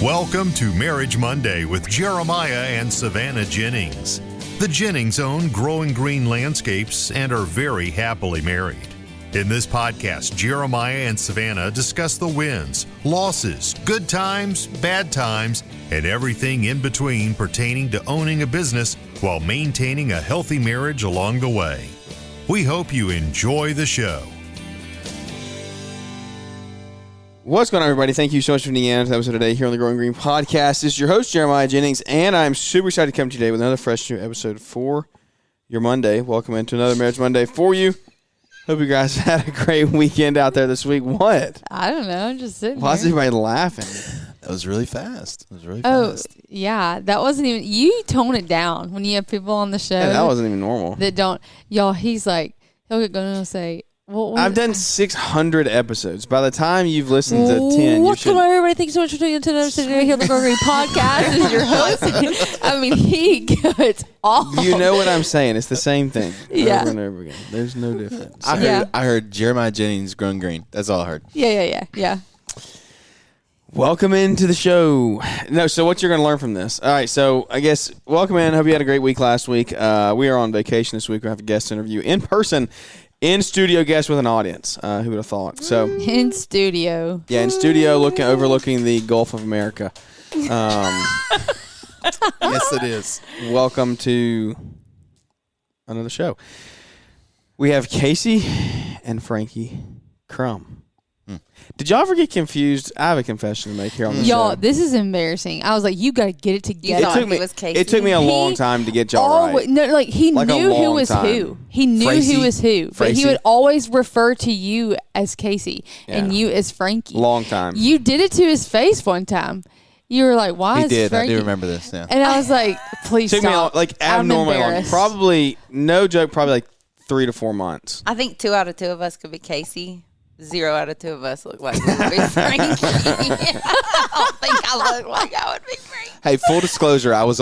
Welcome to Marriage Monday with Jeremiah and Savannah Jennings. The Jennings own Growing Green Landscapes and are very happily married. In this podcast, Jeremiah and Savannah discuss the wins, losses, good times, bad times, and everything in between pertaining to owning a business while maintaining a healthy marriage along the way. We hope you enjoy the show. What's going on, everybody? Thank you so much for tuning in to the episode today here on the Growing Green Podcast. This is your host, Jeremiah Jennings, and I'm super excited to come to you today with another fresh new episode for your Monday. Welcome into another Marriage Monday for you. Hope you guys had a great weekend out there this week. What? I don't know. I'm just sitting Why is everybody laughing? That was really fast. Oh, yeah. That wasn't even... You tone it down when you have people on the show. Yeah, that wasn't even normal. That don't... Y'all, he's like... He'll get going and say... I've done 600 episodes. By the time you've listened to 10, what's going on, everybody? Thanks so much for tuning into another episode here on the Growing Green Podcast. This is your host. I mean, he gets off. You know what I'm saying. It's the same thing yeah. over and over again. There's no difference. I heard Jeremiah Jennings Growing Green. That's all I heard. Yeah. Welcome into the show. No, so what you're going to learn from this. All right, so I guess welcome in. Hope you had a great week last week. We are on vacation this week. We have a guest interview in person. In studio guest with an audience. Who would have thought? So in studio. Yeah, in studio, overlooking the Gulf of America. Yes, it is. Welcome to another show. We have Casey and Frankie Crumb. Did y'all ever get confused? I have a confession to make here on the show. Y'all, this is embarrassing. I was like, you got to get it together. It took me a long time to get y'all right. No, like he knew who was who. He knew who was who. But he would always refer to you as Casey and you as Frankie. Long time. You did it to his face one time. You were like, why is Frankie? I do remember this, yeah. And I was like, please stop. Took me abnormally long. Probably, no joke, probably 3 to 4 months. I think 2 out of 2 of us could be Casey. 0 out of 2 of us look like we would be Frankie. I don't think I look like I would be Frankie. Hey, full disclosure, I was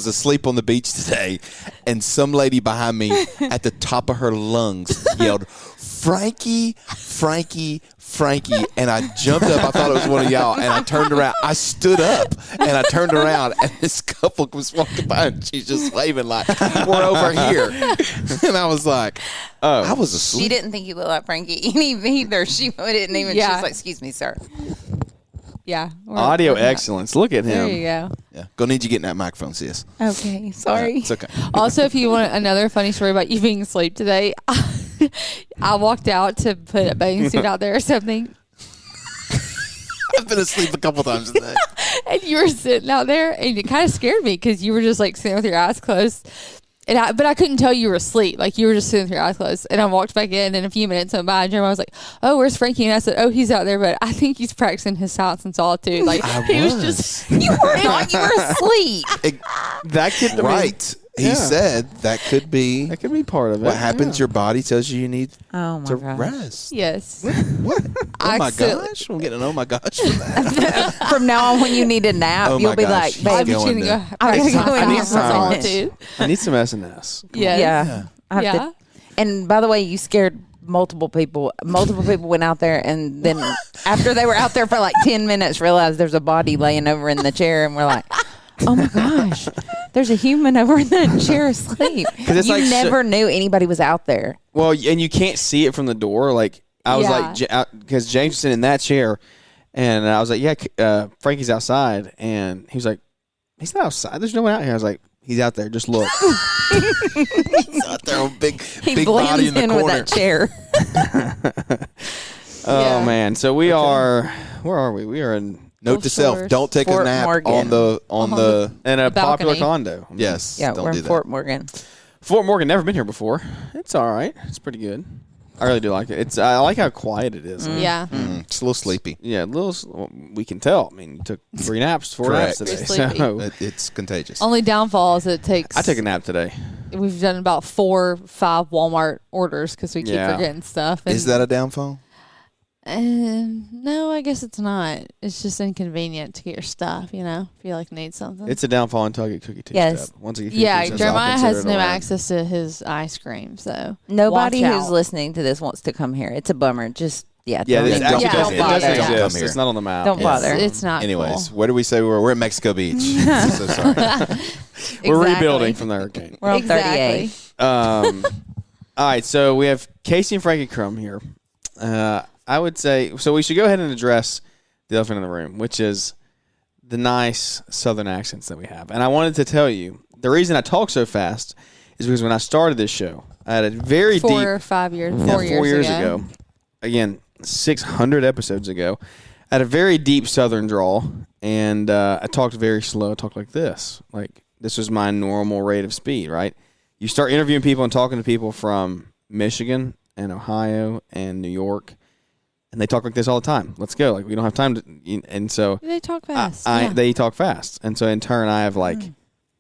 asleep on the beach today, and some lady behind me at the top of her lungs yelled, "Frankie, Frankie, Frankie," and I jumped up. I thought it was one of y'all, and I turned around. I stood up, and I turned around, and this couple was walking by, and she's just waving like, "We're over here." And I was like, "Oh, I was asleep." She didn't think you looked like Frankie either. She didn't even. Yeah. She was like, "Excuse me, sir." Yeah. Audio excellence. Look at him. There you go. Yeah. Gonna need you getting that microphone, sis. Okay. Sorry. It's okay. Also, if you want another funny story about you being asleep today, I walked out to put a bathing suit out there or something. I've been asleep a couple times today. And you were sitting out there, and it kind of scared me because you were just like sitting with your eyes closed. But I couldn't tell you were asleep. Like, you were just sitting with your eyes closed. And I walked back in, and a few minutes went by, and Jeremiah was like, "Oh, where's Frankie?" And I said, "Oh, he's out there, but I think he's practicing his silence and solitude." Like, he was just... You were not. You were asleep. That could be... Right. He said that could be part of it. What happens, your body tells you need to gosh. rest. Yes. What? Oh, my gosh. I'm getting an oh, my gosh for that. From now on, when you need a nap, you'll be gosh. like, "Babe, I'm going to go practice my solitude." I need some SNS. Yes. Yeah. And by the way, you scared multiple people. Multiple people went out there, and then after they were out there for like 10 minutes, realized there's a body laying over in the chair, and we're like, "Oh my gosh, there's a human over in that chair asleep." Because you never knew anybody was out there. Well, and you can't see it from the door. Like, I was like, because James was sitting in that chair, and I was like, "Yeah, Frankie's outside," and he was like, "He's not outside. There's no one out here." I was like, "He's out there. Just look." He's out there on big body in the corner. With that chair. Oh man! So we are. Where are we? We are in. Note to self: don't take Fort a nap Morgan. on the in a balcony. popular condo. Yes. Yeah, don't we're do in that. Fort Morgan. Fort Morgan. Never been here before. It's all right. It's pretty good. I really do like it. I like how quiet it is. Yeah. It's a little sleepy. Yeah, we can tell. I mean, you took 4 naps today. So It's contagious. Only downfall is it takes... I took a nap today. We've done about 4 or 5 Walmart orders because we keep forgetting stuff. Is that a downfall? No, I guess it's not. It's just inconvenient to get your stuff, you know, if you like need something. It's a downfall until I get cookie teeth. Yes. Once I get Jeremiah has no access to his ice cream, so nobody who's listening to this wants to come here. It's a bummer. Just Yeah, Yeah, don't, this actually Yeah. doesn't, it Don't doesn't bother. exist. Come It's here. not on the map. Don't bother. It's not. Anyways, cool. where do we say we were? We're at Mexico Beach. So sorry. We're Exactly. rebuilding from the hurricane. We're on Exactly. 38. All right, so we have Casey and Frankie Crumb here. I would say, so we should go ahead and address the elephant in the room, which is the nice Southern accents that we have. And I wanted to tell you, the reason I talk so fast is because when I started this show, I had a very 4 deep... or 5 years. Yeah, 4 years ago. Again, 600 episodes ago. I had a very deep Southern drawl, and I talked very slow. I talked like this. Like, this was my normal rate of speed, right? You start interviewing people and talking to people from Michigan and Ohio and New York, and they talk like this all the time. Let's go. Like, we don't have time to... And so... They talk fast. They talk fast. And so, in turn, I have, like,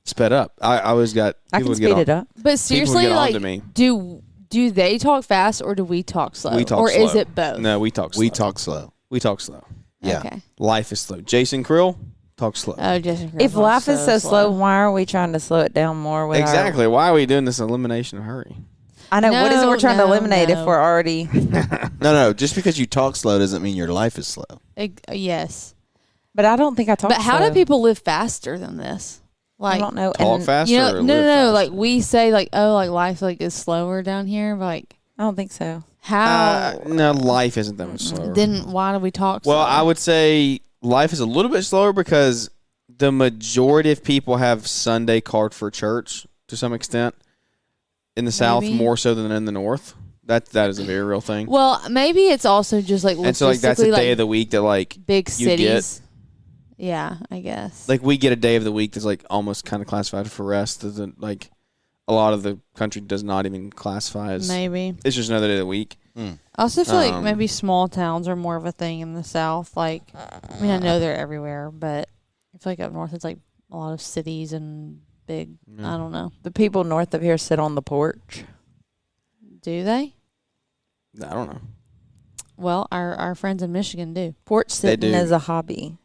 sped up. I always got... I people can would get speed on- it up. But seriously, get on like, to me. do they talk fast or do we talk slow? We talk or slow. is it both? No, we talk slow. We talk slow. We talk slow. Yeah. Okay. Life is slow. Jason Krill talks slow. Oh, Jason. If Crumb life is talks so slow, why are we trying to slow it down more? With Exactly. Why are we doing this elimination of hurry? I know. What is it we're trying to No, eliminate no. if we're already? No. Just because you talk slow doesn't mean your life is slow. Yes. But I don't think I talk. But how slow. do people live faster than this? I Like, don't know. Talk And faster you know, or no, live no, faster? like we say, like, oh, like life like is slower down here. But like, I don't think so. how? No, life isn't that much slower. Then why do we talk? Well, slow? I would say life is a little bit slower because the majority of people have Sunday card for church to some extent in the South, Maybe. more so than in the North. That is a very real thing. Well, maybe it's also just like And so, like, that's a logistically, day like, of the week that, like, big you get. cities. Yeah, I guess. Like, we get a day of the week that's, like, almost kind of classified for rest. Like, a lot of the country does not even classify as... Maybe. It's just another day of the week. I also feel like Um, maybe small towns are more of a thing in the South. Like, I mean, I know they're everywhere, but I feel like up north it's like a lot of cities and big. I don't know. The people north of here sit on the porch. Do they? I don't know. Well, our friends in Michigan do. Porch sitting do. is a hobby.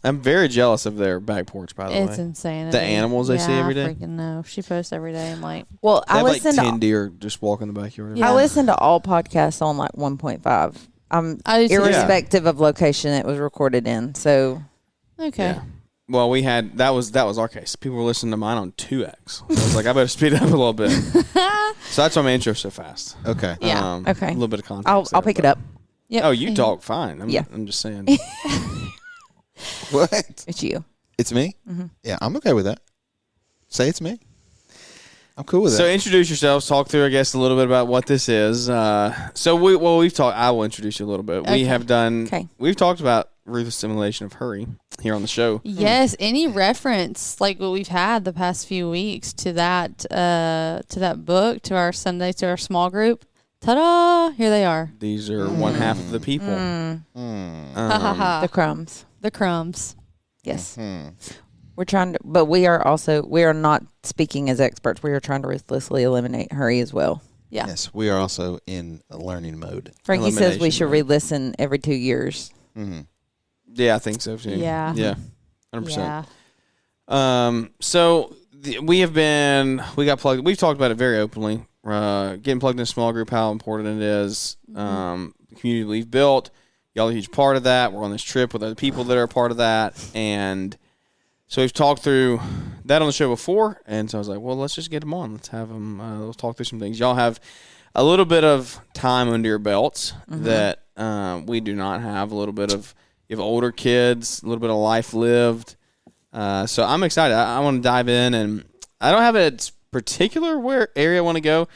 I'm very jealous of their back porch, by the It's way. insane. The animals they see every day? I freaking know. She posts every day. I'm like, Well, They I have, like, listen 10 to deer just walk in the backyard. Yeah. I listen to all podcasts on like 1.5. I do too. Irrespective of location it was recorded in. So Okay. Yeah. Well, we had that was our case. People were listening to mine on 2x. So I was like, I better speed it up a little bit. So that's why my intro's so fast. Okay. Yeah. Okay. A little bit of context. I'll there, pick it but- up. Yep. Oh, you talk fine. I'm just saying. What? It's you. It's me? Mm-hmm. Yeah, I'm okay with that. Say it's me. I'm cool with So that. introduce yourselves. Talk through, I guess, a little bit about what this is. So we've talked. I will introduce you a little bit. Okay. We have done. Okay. We've talked about ruthless simulation of hurry here on the show. Yes, any reference like what we've had the past few weeks to that book, to our Sunday, to our small group. Ta-da! Here they are. These are one half of the people. Ha ha ha. The crumbs. The crumbs. Yes. We're trying to, but we are not speaking as experts. We are trying to ruthlessly eliminate hurry as well. Yeah. Yes, we are also in a learning mode. Frankie says we Elimination should mode. re-listen every 2 years. Yeah, I think so too. Yeah. Yeah. 100%. Yeah. So we got plugged. We've talked about it very openly. Getting plugged in a small group, how important it is. The community we've built. Y'all are a huge part of that. We're on this trip with other people that are a part of that. And so we've talked through that on the show before. And so I was like, well, let's just get them on. Let's have them, let's talk through some things. Y'all have a little bit of time under your belts that we do not have. A little bit of, you have older kids, a little bit of life lived. So I'm excited. I want to dive in, and I don't have a particular area I want to go.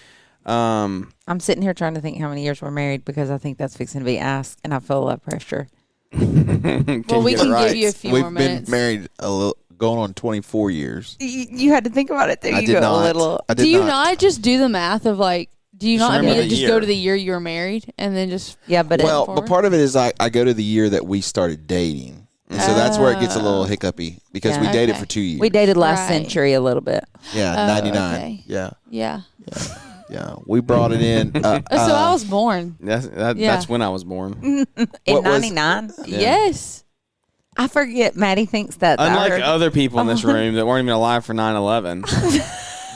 I'm sitting here trying to think how many years we're married because I think that's fixing to be asked, and I feel a lot of pressure. Well, we can give you a few We've more been minutes. married going on 24 years. You had to think about it. There I you did go. not. A little. I did Do you not just do the math of like? Do you Just not remember immediately the just go year. to the year you were married and then just? Yeah, but Well, forward? but part of it is I go to the year that we started dating. And so that's where it gets a little hiccupy because we Yeah. dated Okay. for 2 years. we dated last Right. century a little bit. Yeah, Oh, 99. okay. Yeah, Yeah. yeah. We brought it in. So I was born. Yeah. That's when I was born. In What was- 99? Yes. I forget. Maddie thinks that. Unlike other people in this room that weren't even alive for 9/11.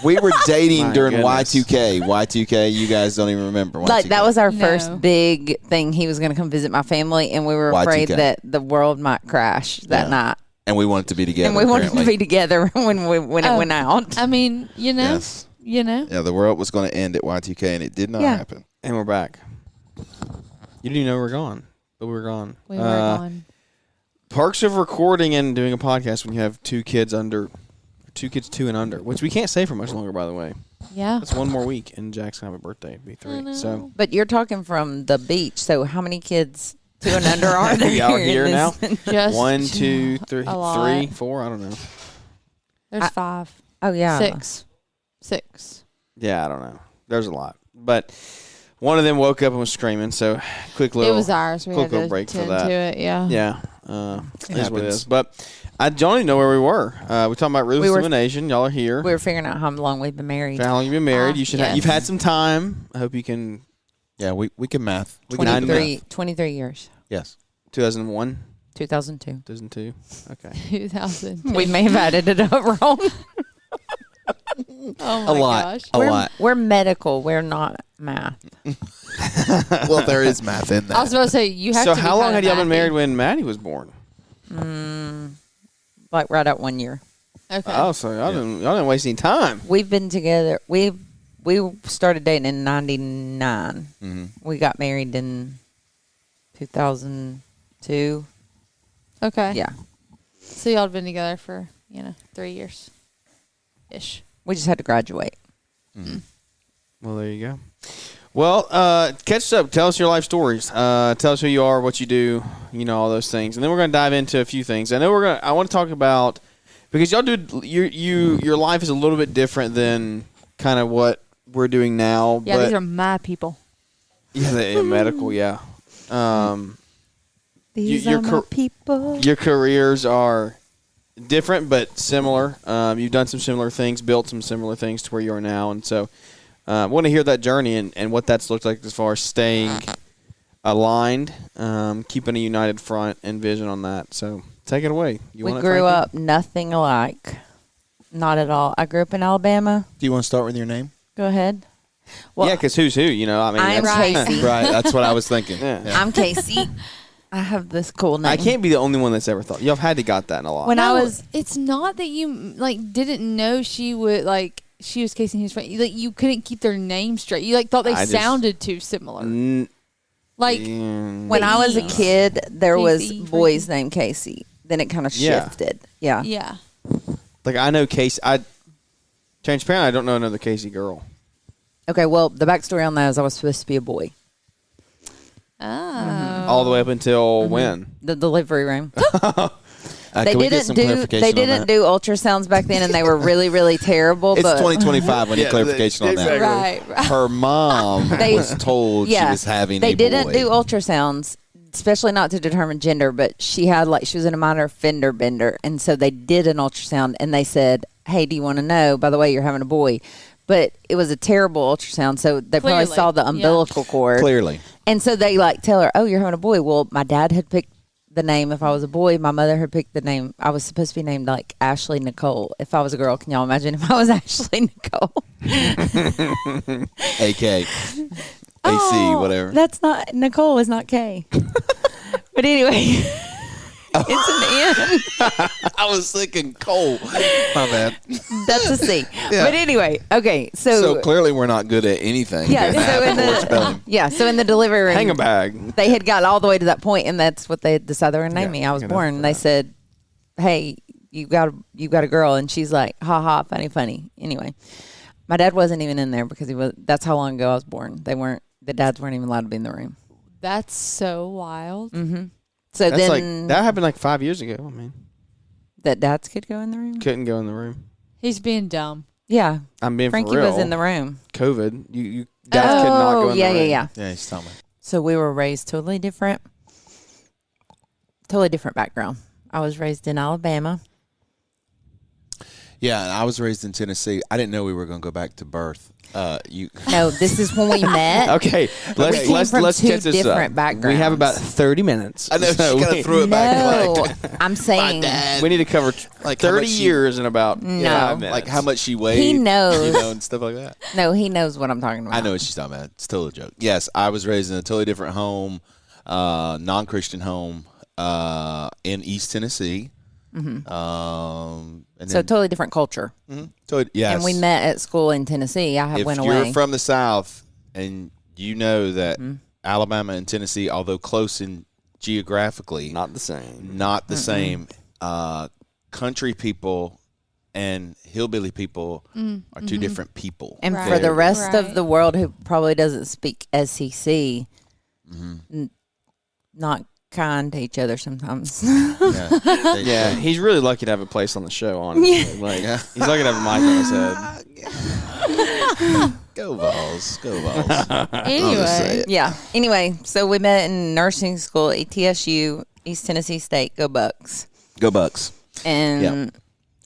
We were dating My during goodness. Y2K. Y2K, you guys don't even remember. Y2K. Like that was our No. first big thing. He was going to come visit my family, and we were afraid Y2K. that the world might crash that Yeah. night. And we wanted to be together. And we wanted to apparently. be together when it went out. I mean, Yes. you know. Yeah, the world was going to end at Y2K, and it did not Yeah. happen. And we're back. You didn't even know we were gone, but we were gone. We were gone. Perks of recording and doing a podcast when you have two kids 2 and under, which we can't say for much longer, by the way. Yeah. It's one more week, and Jack's gonna have a birthday. It'll be I 3. know. So But you're talking from the beach. So how many kids 2 and under are there? we out in here now. this- Just 1, 2, 3, a lot. 3, 4. I don't know. There's 5. Oh yeah. 6. Yeah, I don't know. There's a lot, but one of them woke up and was screaming. So quick little. It was ours. We quick had to little break for tend that. to it. Yeah. Yeah, it is what it happens. is. But I don't even know where we were. We're talking about ruthless We were- elimination. Y'all are here. We were figuring out how long we've been married. How long you been married? You should. Yes. You've had some time. I hope you can. Yeah, we can math. We can 23, 23 years. Yes. 2001, 2002. 2002. Okay. 2000. We may have added it up wrong. Oh my A lot. gosh. A lot. We're medical. We're not math. Well, there is math in I was that. about to say you have So to. be how long kinda had y'all been mathy. married when Maddie was born? Like right at 1 year. Okay. Oh, so y'all didn't waste any time. We've been together. We started dating in 99. Mhm. We got married in 2002. Okay. Yeah. So y'all had been together for 3 years, ish. We just had to graduate. Well, there you go. Well, catch us up. Tell us your life stories. Tell us who you are, what you do, all those things, and then we're going to dive into a few things. I want to talk about because y'all do your life is a little bit different than kind of what we're doing now. Yeah, but these are my people. yeah, medical, yeah. These your are my car- people. Your careers are different but similar. You've done some similar things, built some similar things to where you are now, and so I want to hear that journey and what that's looked like as far as staying aligned, keeping a united front and vision on that. So take it away. We grew up nothing alike. Not at all. I grew up in Alabama. Do you want to start with your name? Go ahead. Well, Yeah, because who's who? I mean, I'm that's- Casey. Right. That's what I was thinking. Yeah. I'm Casey. I have this cool name. I can't be the only one that's ever thought. Y'all have had to got that in a lot. When I was it's not that you didn't know she was Casey and his friend. You couldn't keep their names straight. You thought they I just- sounded too similar. N- Like mm, when I was a kid, there was Casey, boys named Casey. Then it kind of Yeah. shifted. Yeah. yeah. like I know Casey. Transparent. I don't know another Casey girl. Okay. Well, the backstory on that is I was supposed to be a boy. Oh. All the way up until when? The delivery room. They Can we get didn't some do. clarification They on didn't that? do ultrasounds back then, and they were really, really terrible. It's but 2025. I need Yeah, clarification on that. exactly. Right. Her mom They- was told she was having they a didn't boy. do ultrasounds, especially not to determine gender. But she was in a minor fender bender, and so they did an ultrasound, and they said, "Hey, do you want to know? By the way, you're having a boy." But it was a terrible ultrasound, so they probably Clearly, saw the yeah. umbilical cord. Clearly. And so they tell her, "Oh, you're having a boy." Well, my dad had picked the name if I was a boy. My mother had picked the name. I was supposed to be named Ashley Nicole. If I was a girl, can y'all imagine if I was Ashley Nicole? AK. AC, Oh, whatever. That's not Nicole. Is not K. But anyway, it's an N. I was thinking Cole. My bad. That's a C. Yeah. But anyway, okay. So clearly we're not good at anything. Yeah. Good So in math or spelling. so in the delivery room, Hang a bag. they had got all the way to that point, and that's what they decided they were gonna name me. I was good enough born. for And they that. said, "Hey, you got a girl," and she's like, "Ha ha, funny." Anyway, my dad wasn't even in there because he was. That's how long ago I was born. The dads weren't even allowed to be in the room. That's so wild. Mm-hmm. So That's then that happened 5 years ago. I mean, that dads could go in the room. couldn't go in the room. He's being dumb. Yeah, I'm being Frankie for real. was in the room. COVID. You dads could not go in yeah, the room. yeah. Yeah, he's telling me. So we were raised totally different background. I was raised in Alabama. Yeah, and I was raised in Tennessee. I didn't know we were going to go back to birth. No, this is when we met. Okay, let's from let's two catch this different up. backgrounds. We have about 30 minutes. I know So she kind we- of threw it back. No, Like, I'm saying We need to cover Like how 30 much she- years in about No. 5 minutes. like how much she weighed. He knows. You know, and stuff like that. no. He knows what I'm talking about. I know what she's talking about. It's totally a joke. Yes, I was raised in a totally different home, non-Christian home in East Tennessee. And So then, totally different culture. yes. And we met at school in Tennessee. I If went you're away. from the South and you know that Mm-hmm. Alabama and Tennessee, although close in geographically, not the same. not the same. Country people and hillbilly people are two different people. and Right. for the rest of Right. the world who probably doesn't speak SEC, not kind to each other sometimes. Yeah. Yeah, he's really lucky to have a place on the show, honestly. Like, he's lucky to have a mic on his head. Go Vols. Go Vols. Anyway, Yeah. Anyway, so we met in nursing school, ETSU, East Tennessee State. Go Bucks. Go Bucks. And Yeah.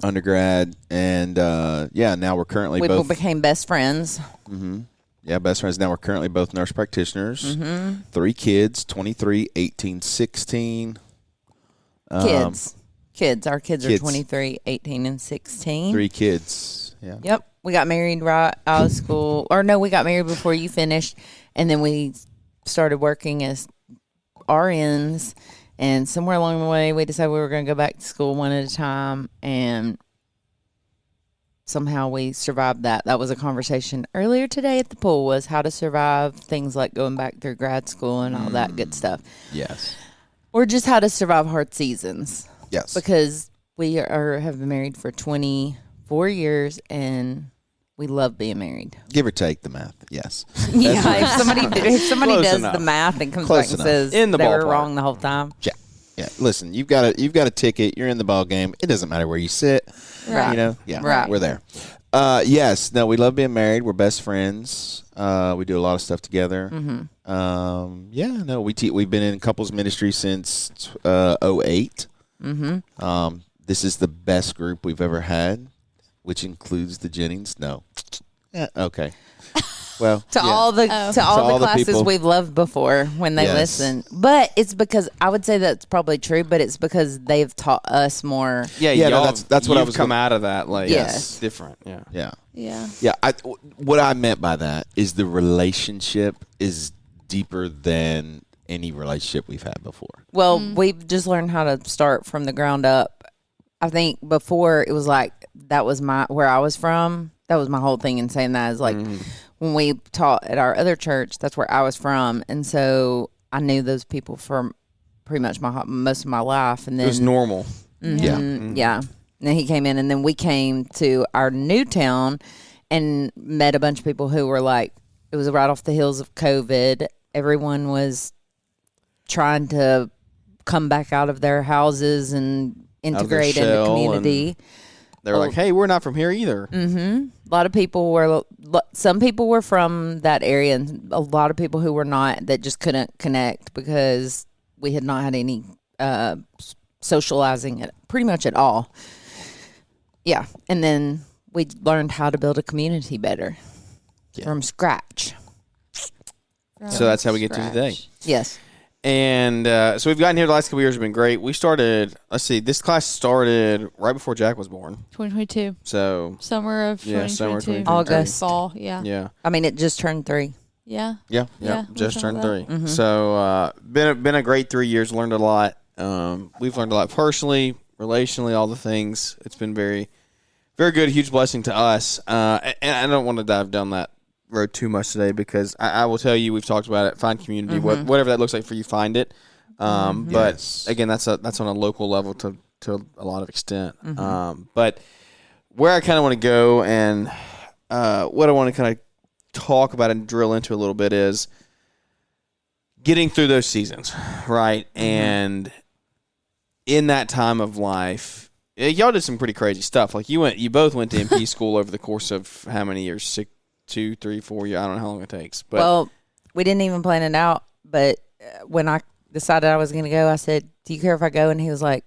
Undergrad. And, now we're currently we both became best friends. best friends. Now we're currently both nurse practitioners. 3 kids, 23, 18, 16. Kids. Our kids are kids. 23, 18, and 16. 3 kids. Yeah. Yep. We got married right out of school. Or no, we got married before you finished. And then we started working as RNs. And somewhere along the way, we decided we were going to go back to school one at a time. And somehow we survived that. That was a conversation earlier today at the pool, was how to survive things like going back through grad school and all that good stuff. Yes. Or just how to survive hard seasons. Yes. Because we have been married for 24 years and we love being married. Give or take the math. Yes. Yeah, if somebody Close does enough. the math and comes Close back and enough. says In the they were ballpark. wrong the whole time. Yeah. Yeah. Listen, you've got a ticket. You're in the ball game. It doesn't matter where you sit. Right. You know. Yeah. Right. We're there. Yes. No, we love being married. We're best friends. We do a lot of stuff together. No, we've been in couples ministry since 2008. This is the best group we've ever had, which includes the Jennings. No. Yeah. Okay. Well, To all the classes people. we've loved before when they Yes. listen. But it's because I would say that's probably true, but it's because they've taught us more. Yeah, Yeah, no, y'all- that's what I you've was come gonna- out of that. Like, Yes. different. Yeah. yeah. yeah. Yeah, what I meant by that is the relationship is deeper than any relationship we've had before. Well, we've just learned how to start from the ground up. I think before it was like that was where I was from. That was my whole thing in saying that is like when we taught at our other church, that's where I was from, and so I knew those people for pretty much most of my life. And then It was normal. Yeah. yeah. And then he came in, and then we came to our new town and met a bunch of people who were like, it was right off the heels of COVID. Everyone was trying to come back out of their houses and integrate into shell community. They were like, "Hey, we're not from here either." A lot of people were, some people were from that area, and a lot of people who were not, that just couldn't connect because we had not had any socializing pretty much at all. Yeah. And then we learned how to build a community better from scratch. So that's how we get to today. Yes. And so we've gotten here the last couple years have been great. We started, let's see, this class started right before Jack was born. 2022. So, Summer of 2022. Yeah, summer 2022. August. Fall. Yeah. yeah. I mean, it just turned 3. Yeah. Yeah. Yeah, Just we turned saw 3. Mm-hmm. So, been a great 3 years, learned a lot. We've learned a lot personally, relationally, all the things. It's been very, very good, huge blessing to us. And I don't want to dive down that road too much today because I will tell you, we've talked about it. Find community, whatever that looks like for you, find it. But Yes. again, that's on a local level to a lot of extent. But where I kind of want to go and what I want to kind of talk about and drill into a little bit is getting through those seasons, right? And in that time of life, y'all did some pretty crazy stuff. Like you both went to MP school over the course of how many years? 2, 3, 4 years. I don't know how long it takes. But Well, we didn't even plan it out, but when I decided I was going to go, I said, "Do you care if I go?" And he was like,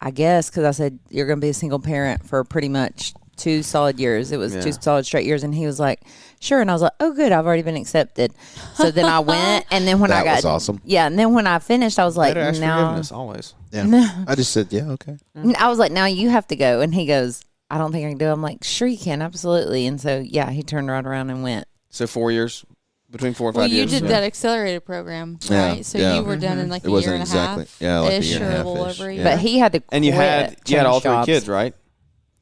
I guess, because I said, you're going to be a single parent for pretty much 2 solid years. It was 2 solid straight years. And he was like, sure. And I was like, oh, good. I've already been accepted. So then I went. And then when I got. That was awesome. Yeah. And then when I finished, I was like, Better ask now. forgiveness always. Yeah. I just said, yeah, okay. I was like, now you have to go. And he goes, I don't think I can do it. I'm like, sure you can. Absolutely. And so, yeah, he turned right around and went. So 4 years, between 4 and 5 Well, you years. did that accelerated program, Yeah, right? So yeah. you were done in like It a wasn't year and exactly- a half. yeah, like a Ish, year and a or half little ish, over a yeah. year. But he had to And you quit, had change all 3 jobs. kids, right?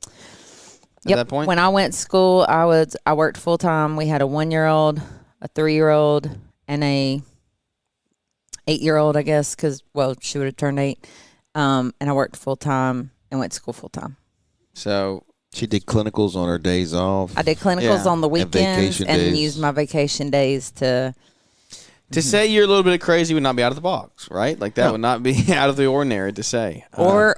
At Yep. that point? When I went to school, I worked full time. We had a 1-year-old, a 3-year-old, and a 8-year-old, I guess, because she would have turned 8. And I worked full time and went to school full time. So She did clinicals on her days off. I did clinicals Yeah. on the weekends vacation and days. used my vacation days to. to say you're a little bit crazy would not be out of the box, right? Like that No. would not be out of the ordinary to say. Or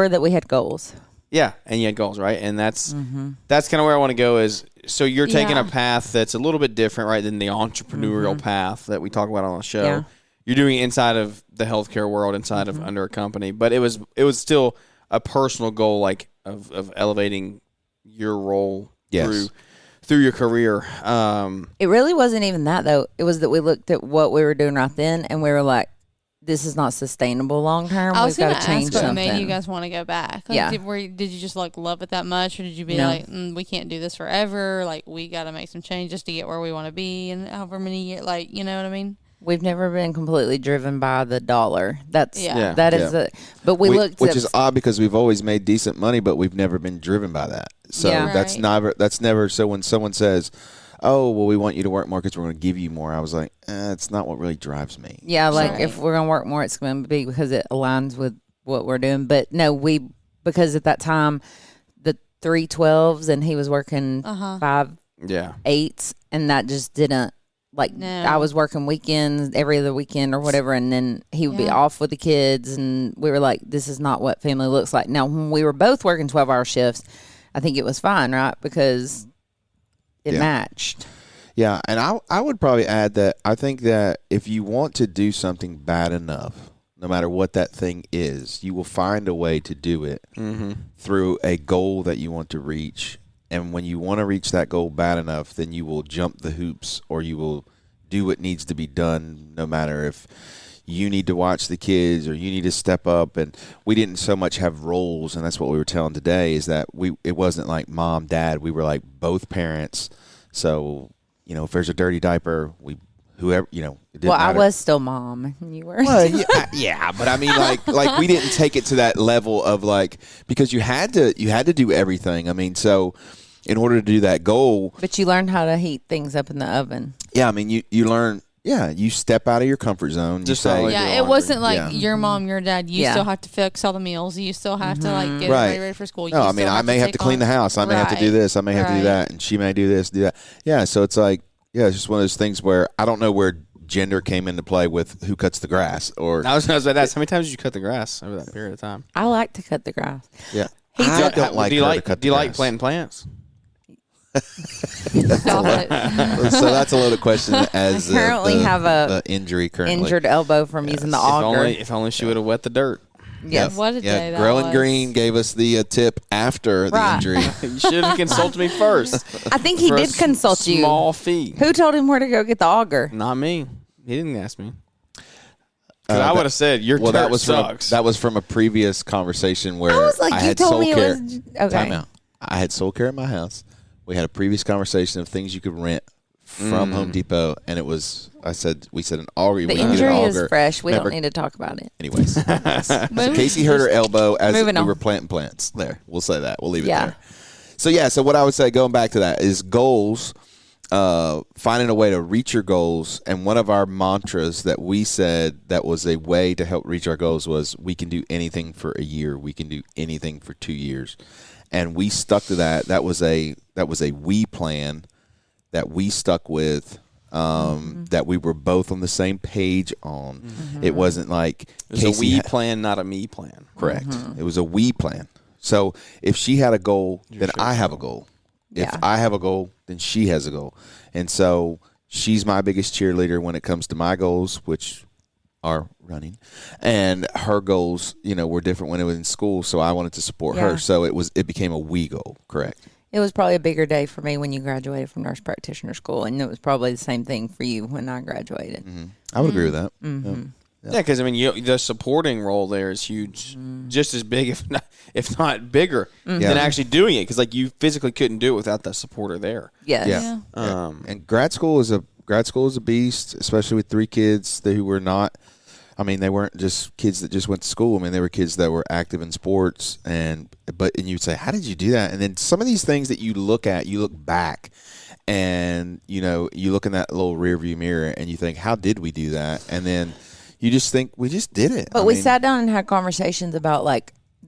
that we had goals. Yeah, and you had goals, right? And that's Mm-hmm. kind of where I want to go is, so you're taking Yeah. a path that's a little bit different, right, than the entrepreneurial path that we talk about on the show. Yeah. You're doing it inside of the healthcare world, inside of under a company, but it was still a personal goal, like of elevating your role Yes. through your career. It really wasn't even that, though. It was that we looked at what we were doing right then and we were like, this is not sustainable long term. I was We've got going to to change ask what something. made you guys want to go back. Like, Yeah. Did you just like love it that much, or did you be No. like, we can't do this forever? Like, we got to make some changes to get where we want to be, and however many years, like, you know what I mean? We've never been completely driven by the dollar. That's Yeah. that is Yeah. the. But we looked, which at, is odd because we've always made decent money, but we've never been driven by that. So Yeah. that's Right. never. So when someone says, "Oh, well, we want you to work more because we're going to give you more," I was like, "It's not what really drives me." Yeah, like Right. if we're gonna work more, it's going to be because it aligns with what we're doing. But no, because at that time the 312s and he was working 5 Yeah. 8s, and that just didn't. Like No. I was working weekends every other weekend or whatever, and then he would be Yeah. off with the kids, and we were like, "This is not what family looks like." Now, when we were both working 12-hour shifts, I think it was fine, right? Because it Yeah. matched. Yeah, and I would probably add that I think that if you want to do something bad enough, no matter what that thing is, you will find a way to do it through a goal that you want to reach. And when you want to reach that goal bad enough, then you will jump the hoops, or you will do what needs to be done, no matter if you need to watch the kids or you need to step up. And we didn't so much have roles, and that's what we were telling today, is that it wasn't like mom, dad. We were like both parents. So, if there's a dirty diaper, whoever, it didn't Well, I matter. was still mom, and you were. Well, yeah, but I mean, like we didn't take it to that level of because you had to do everything. I mean, so in order to do that goal, But you learned how to heat things up in the oven. yeah, I mean, you learn, you step out of your comfort zone. Just you how say, I do Yeah, laundry. it wasn't like Yeah. your mom, your dad. You Yeah. still have to fix all the meals. You still have to like get Right. everybody ready for school. no, You I mean, still I may have to take clean on- the house. I may have to do Right. this. I may have to do Right. that, and she may do this, do that. Yeah, so it's like, it's just one of those things where I don't know where gender came into play with who cuts the grass, or I was about to ask, how many times did you cut the grass over that period of time? I like to cut the grass. yeah. I don't like do you her like to cut do you the like grass. planting plants? Stop it. So that's a loaded question. As I currently have a the injury currently. Injured elbow from using the If auger. only she would have wet the dirt. Yes. What a day that Growing was. Green gave us the tip after the Right. injury. You should have consulted me first. I think he for a did consult you. Small fee. Who told him where to go get the auger? Not me. He didn't ask me. Because I would have said your Well, dirt that was sucks. that was from a previous conversation where I was like, you had told soul me it care. was okay. Time out. I had soul care in my house. We had a previous conversation of things you could rent from Home Depot, and it was we said an auger. The we could get an injury is auger. fresh. We Remember- don't need to talk about it. Anyways, so Moving- Casey hurt her elbow as Moving we on. were planting plants. There, we'll say that. We'll leave it Yeah. there. So what I would say, going back to that, is goals. Finding a way to reach your goals, and one of our mantras that we said that was a way to help reach our goals was, we can do anything for a year, we can do anything for 2 years, and we stuck to that. That was a we plan that we stuck with. That we were both on the same page on. It wasn't like it was a we plan, not a me plan. correct. It was a we plan. So if she had a goal, then I have a goal. If Yeah. I have a goal, then she has a goal. And so she's my biggest cheerleader when it comes to my goals, which are running, and her goals, were different when it was in school. So I wanted to support her. So it became a we goal. Correct. It was probably a bigger day for me when you graduated from nurse practitioner school, and it was probably the same thing for you when I graduated. Mm-hmm. I would agree with that. Mm-hmm. Yeah, because the supporting role there is huge, just as big, if not bigger, than actually doing it. Because you physically couldn't do it without the supporter there. Yes. Yeah. And grad school is a beast, especially with 3 kids who were not. I mean, they weren't just kids that just went to school. I mean, they were kids that were active in sports, and you'd say, how did you do that? And then some of these things that you look back, and you look in that little rear view mirror, and you think, how did we do that? And then you just think we just did it. But we sat down and had conversations about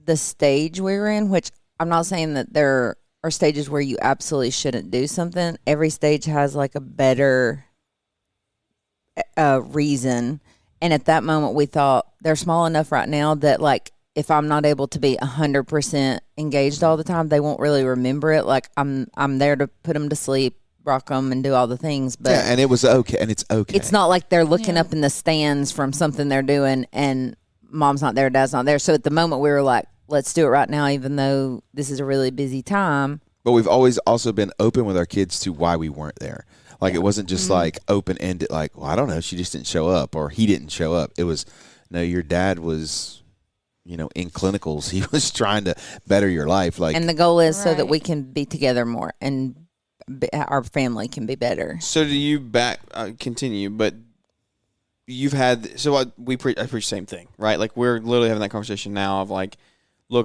the stage we were in, which I'm not saying that there are stages where you absolutely shouldn't do something. Every stage has a better reason. And at that moment, we thought they're small enough right now that if I'm not able to be 100% engaged all the time, they won't really remember it. I'm there to put them to sleep, rock them, and do all the things. But and it was okay, and it's okay. It's not like they're looking up in the stands from something they're doing, and mom's not there, dad's not there. So at the moment, we were like, let's do it right now, even though this is a really busy time. But we've always also been open with our kids to why we weren't there. It wasn't just open-ended, well, I don't know, she just didn't show up or he didn't show up. It was, no, your dad was, in clinicals. He was trying to better your life. And the goal is so that we can be together more and our family can be better. So do you continue, but you've had, I preach the same thing, right? We're literally having that conversation now of look,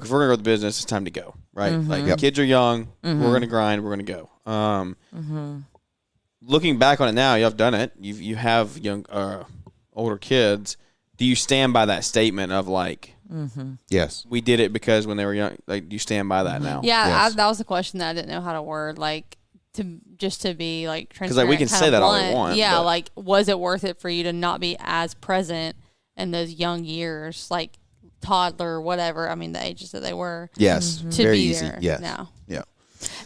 if we're going to go to the business, it's time to go, right? Mm-hmm. Kids are young, we're going to grind, we're going to go. Looking back on it now, y'all have done it. You have young, older kids. Do you stand by that statement of yes, we did it because when they were young? Do you stand by that now? Yeah, Yes. that was a question that I didn't know how to word. To be transparent. Because we can say that all we want. Yeah, but was it worth it for you to not be as present in those young years, toddler, whatever? I mean, the ages that they were. yes, To very be easy. there Yes, now. yeah.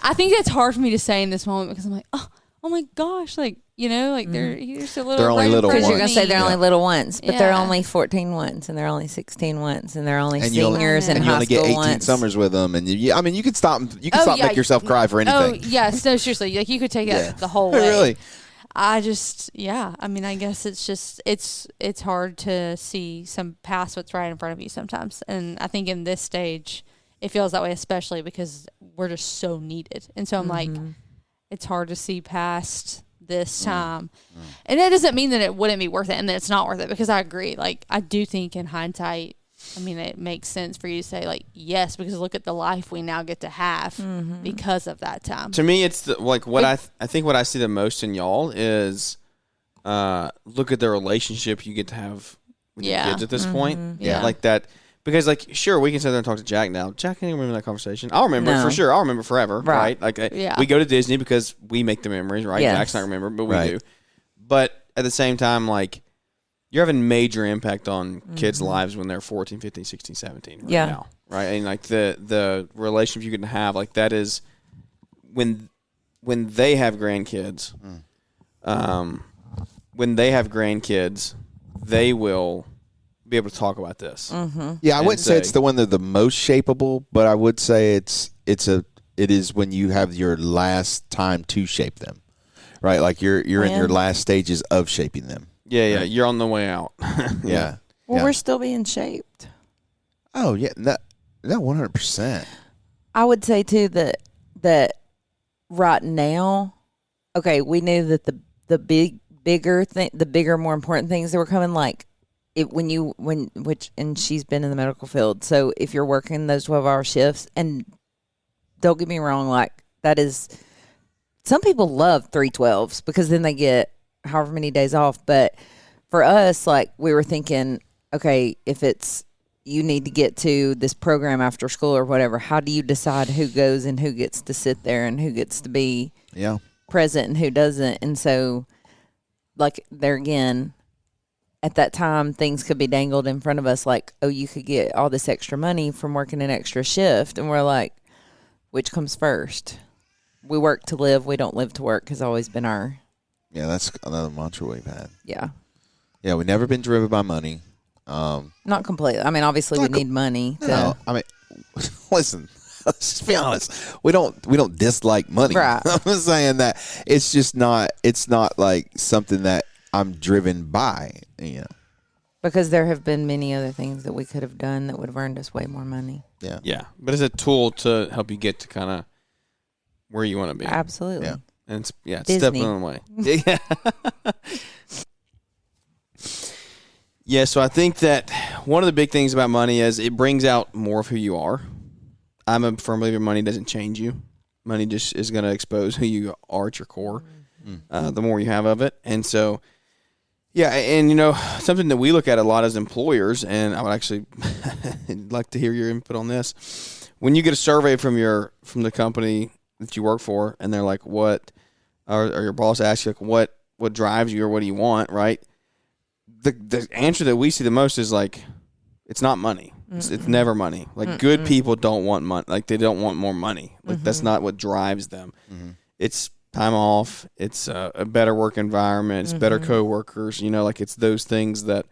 I think it's hard for me to say in this moment because I'm like, oh my gosh, they're you're so little. They're only right in little front Because of you're going to say me. they're only little ones, but they're Yeah. only 14 once, and they're only 16 once, and they're only And you only- seniors in And you high only school get 18 once. summers with them, and you could stop. You can stop yeah. make yourself cry for Oh anything. yes, no, seriously, you could take Yeah. it the whole way. Really? I mean, I guess it's just it's hard to see past what's right in front of you sometimes, and I think in this stage it feels that way, especially because we're just so needed, and so I'm it's hard to see past this time, and that doesn't mean that it wouldn't be worth it and that it's not worth it, because I agree. I do think in hindsight, I mean, it makes sense for you to say yes, because look at the life we now get to have because of that time. To me, it's what I think what I see the most in y'all is look at the relationship you get to have with your kids at this point. Yeah. That. Because, sure, we can sit there and talk to Jack now. Jack can't even remember that conversation. I'll remember it No. for sure. I'll remember forever, right? Yeah. We go to Disney because we make the memories, right? Yes. Jack's not remember, but we Right. do. But at the same time, you're having major impact on kids' lives when they're 14, 15, 16, 17 right now, right? And, the relationship you can have, that is when they have grandkids, they will be able to talk about this. Yeah, I wouldn't say it's the one that's the most shapeable, but I would say it is when you have your last time to shape them, right? You're in your last stages of shaping them. Yeah, you're on the way out. Yeah. Well, Yeah. we're still being shaped. Oh yeah, that 100%. I would say too that right now, okay, we knew that the bigger, more important things that were coming, and she's been in the medical field. So if you're working those 12-hour shifts, and don't get me wrong, that is, some people love 312s because then they get however many days off. But for us, we were thinking, okay, if it's, you need to get to this program after school or whatever, how do you decide who goes and who gets to sit there and who gets to be present and who doesn't? And so, there again, at that time, things could be dangled in front of us oh, you could get all this extra money from working an extra shift. And we're like, which comes first? We work to live. We don't live to work has always been our... Yeah, that's another mantra we've had. Yeah. Yeah, we've never been driven by money. Not completely. I mean, obviously we need money. No, I mean, listen. Let's just be honest. We don't dislike money. Right. I'm saying that it's just not. It's not like something that I'm driven by. You know. Because there have been many other things that we could have done that would have earned us way more money. Yeah. Yeah, but it's a tool to help you get to kind of where you want to be. Absolutely. Yeah. And it's Disney. stepping on the way. Yeah. Yeah, so I think that one of the big things about money is it brings out more of who you are. I'm a firm believer money doesn't change you. Money just is going to expose who you are at your core, the more you have of it. And so, yeah, and, something that we look at a lot as employers, and I would actually like to hear your input on this. When you get a survey from the company that you work for, and they're like, or your boss asks you, like, what drives you or what do you want, right? The answer that we see the most is like, it's not money. It's never money. Like good people don't want money. Like they don't want more money. Like that's not what drives them. It's time off. It's a better work environment. It's better coworkers. Like it's those things that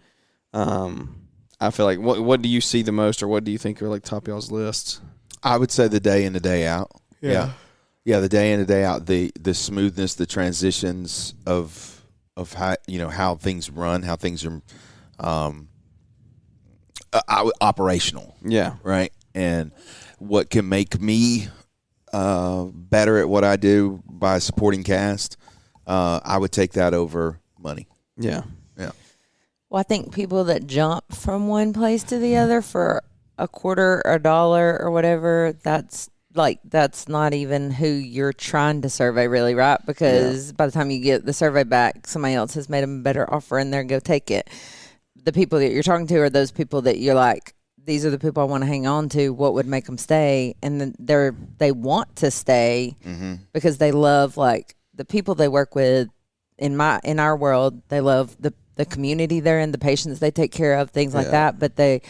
I feel like. What do you see the most, or what do you think are like top y'all's lists? I would say the day in, the day out. Yeah. Yeah, the day in, the day out. The smoothness, the transitions of how how things run, how things are operational. Yeah. Right. And what can make me better at what I do by supporting cast, I would take that over money. Yeah. Yeah. Well, I think people that jump from one place to the other for a quarter or a dollar or whatever, that's not even who you're trying to survey, really, right? Because by the time you get the survey back, somebody else has made them a better offer and they're go take it. The people that you're talking to are those people that you're like, these are the people I want to hang on to. What would make them stay? And then they want to stay because they love like the people they work with. In our world, they love the community they're in, the patients they take care of, things like that. But they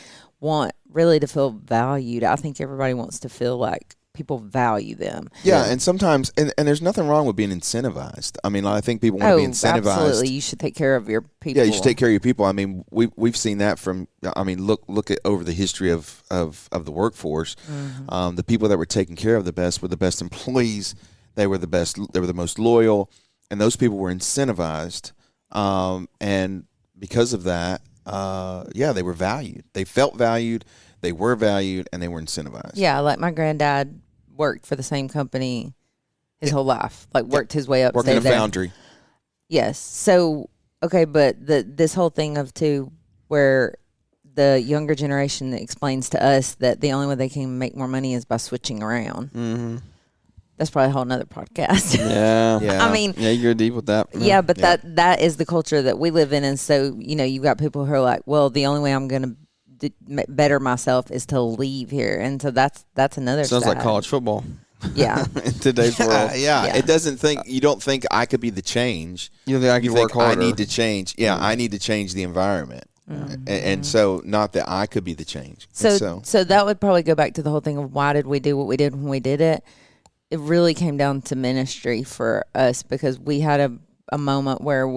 want really to feel valued. I think everybody wants to feel like people value them. Yeah, and sometimes, and there's nothing wrong with being incentivized. I mean, I think people want to be incentivized. Absolutely, you should take care of your people. Yeah, you should take care of your people. I mean, we've seen that from. I mean, look at over the history of the workforce. The people that were taken care of the best were the best employees. They were the best. They were the most loyal, and those people were incentivized. And because of that, they were valued. They felt valued. They were valued, and they were incentivized. Yeah, like my granddad worked for the same company his whole life. Like worked his way up. Worked in a foundry. Yes. So okay, but this whole thing of too, where the younger generation explains to us that the only way they can make more money is by switching around. Mm-hmm. That's probably a whole nother podcast. Yeah. I mean, you go deep with that. Yeah, but that is the culture that we live in, and so you've got people who are like, well, the only way I'm going to better myself is to leave here, and so that's another sounds side. like college football. Yeah. In today's world. It doesn't think you don't think I could be the change. You think I could work harder. I need to change. Yeah, I need to change the environment, and so not that I could be the change. So that would probably go back to the whole thing of why did we do what we did when we did it. It really came down to ministry for us because we had a moment where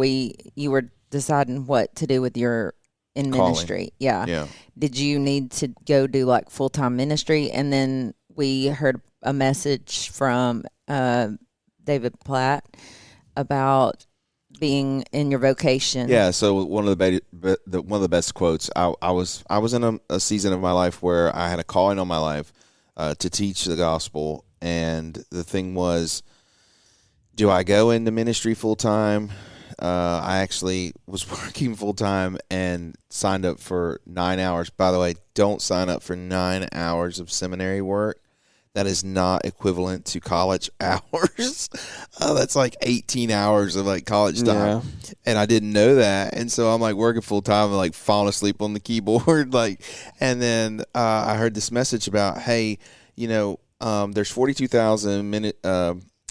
you were deciding what to do with your in ministry. Yeah. Did you need to go do like full-time ministry? And then we heard a message from David Platt about being in your vocation. Yeah. So one of the best quotes. I was in a season of my life where I had a calling on my life to teach the gospel, and the thing was, do I go into ministry full time? I actually was working full time and signed up for 9 hours. By the way, don't sign up for 9 hours of seminary work. That is not equivalent to college hours. That's like 18 hours of like college time. Yeah. And I didn't know that. And so I'm like working full time and like falling asleep on the keyboard. And then I heard this message about, hey, there's 42,000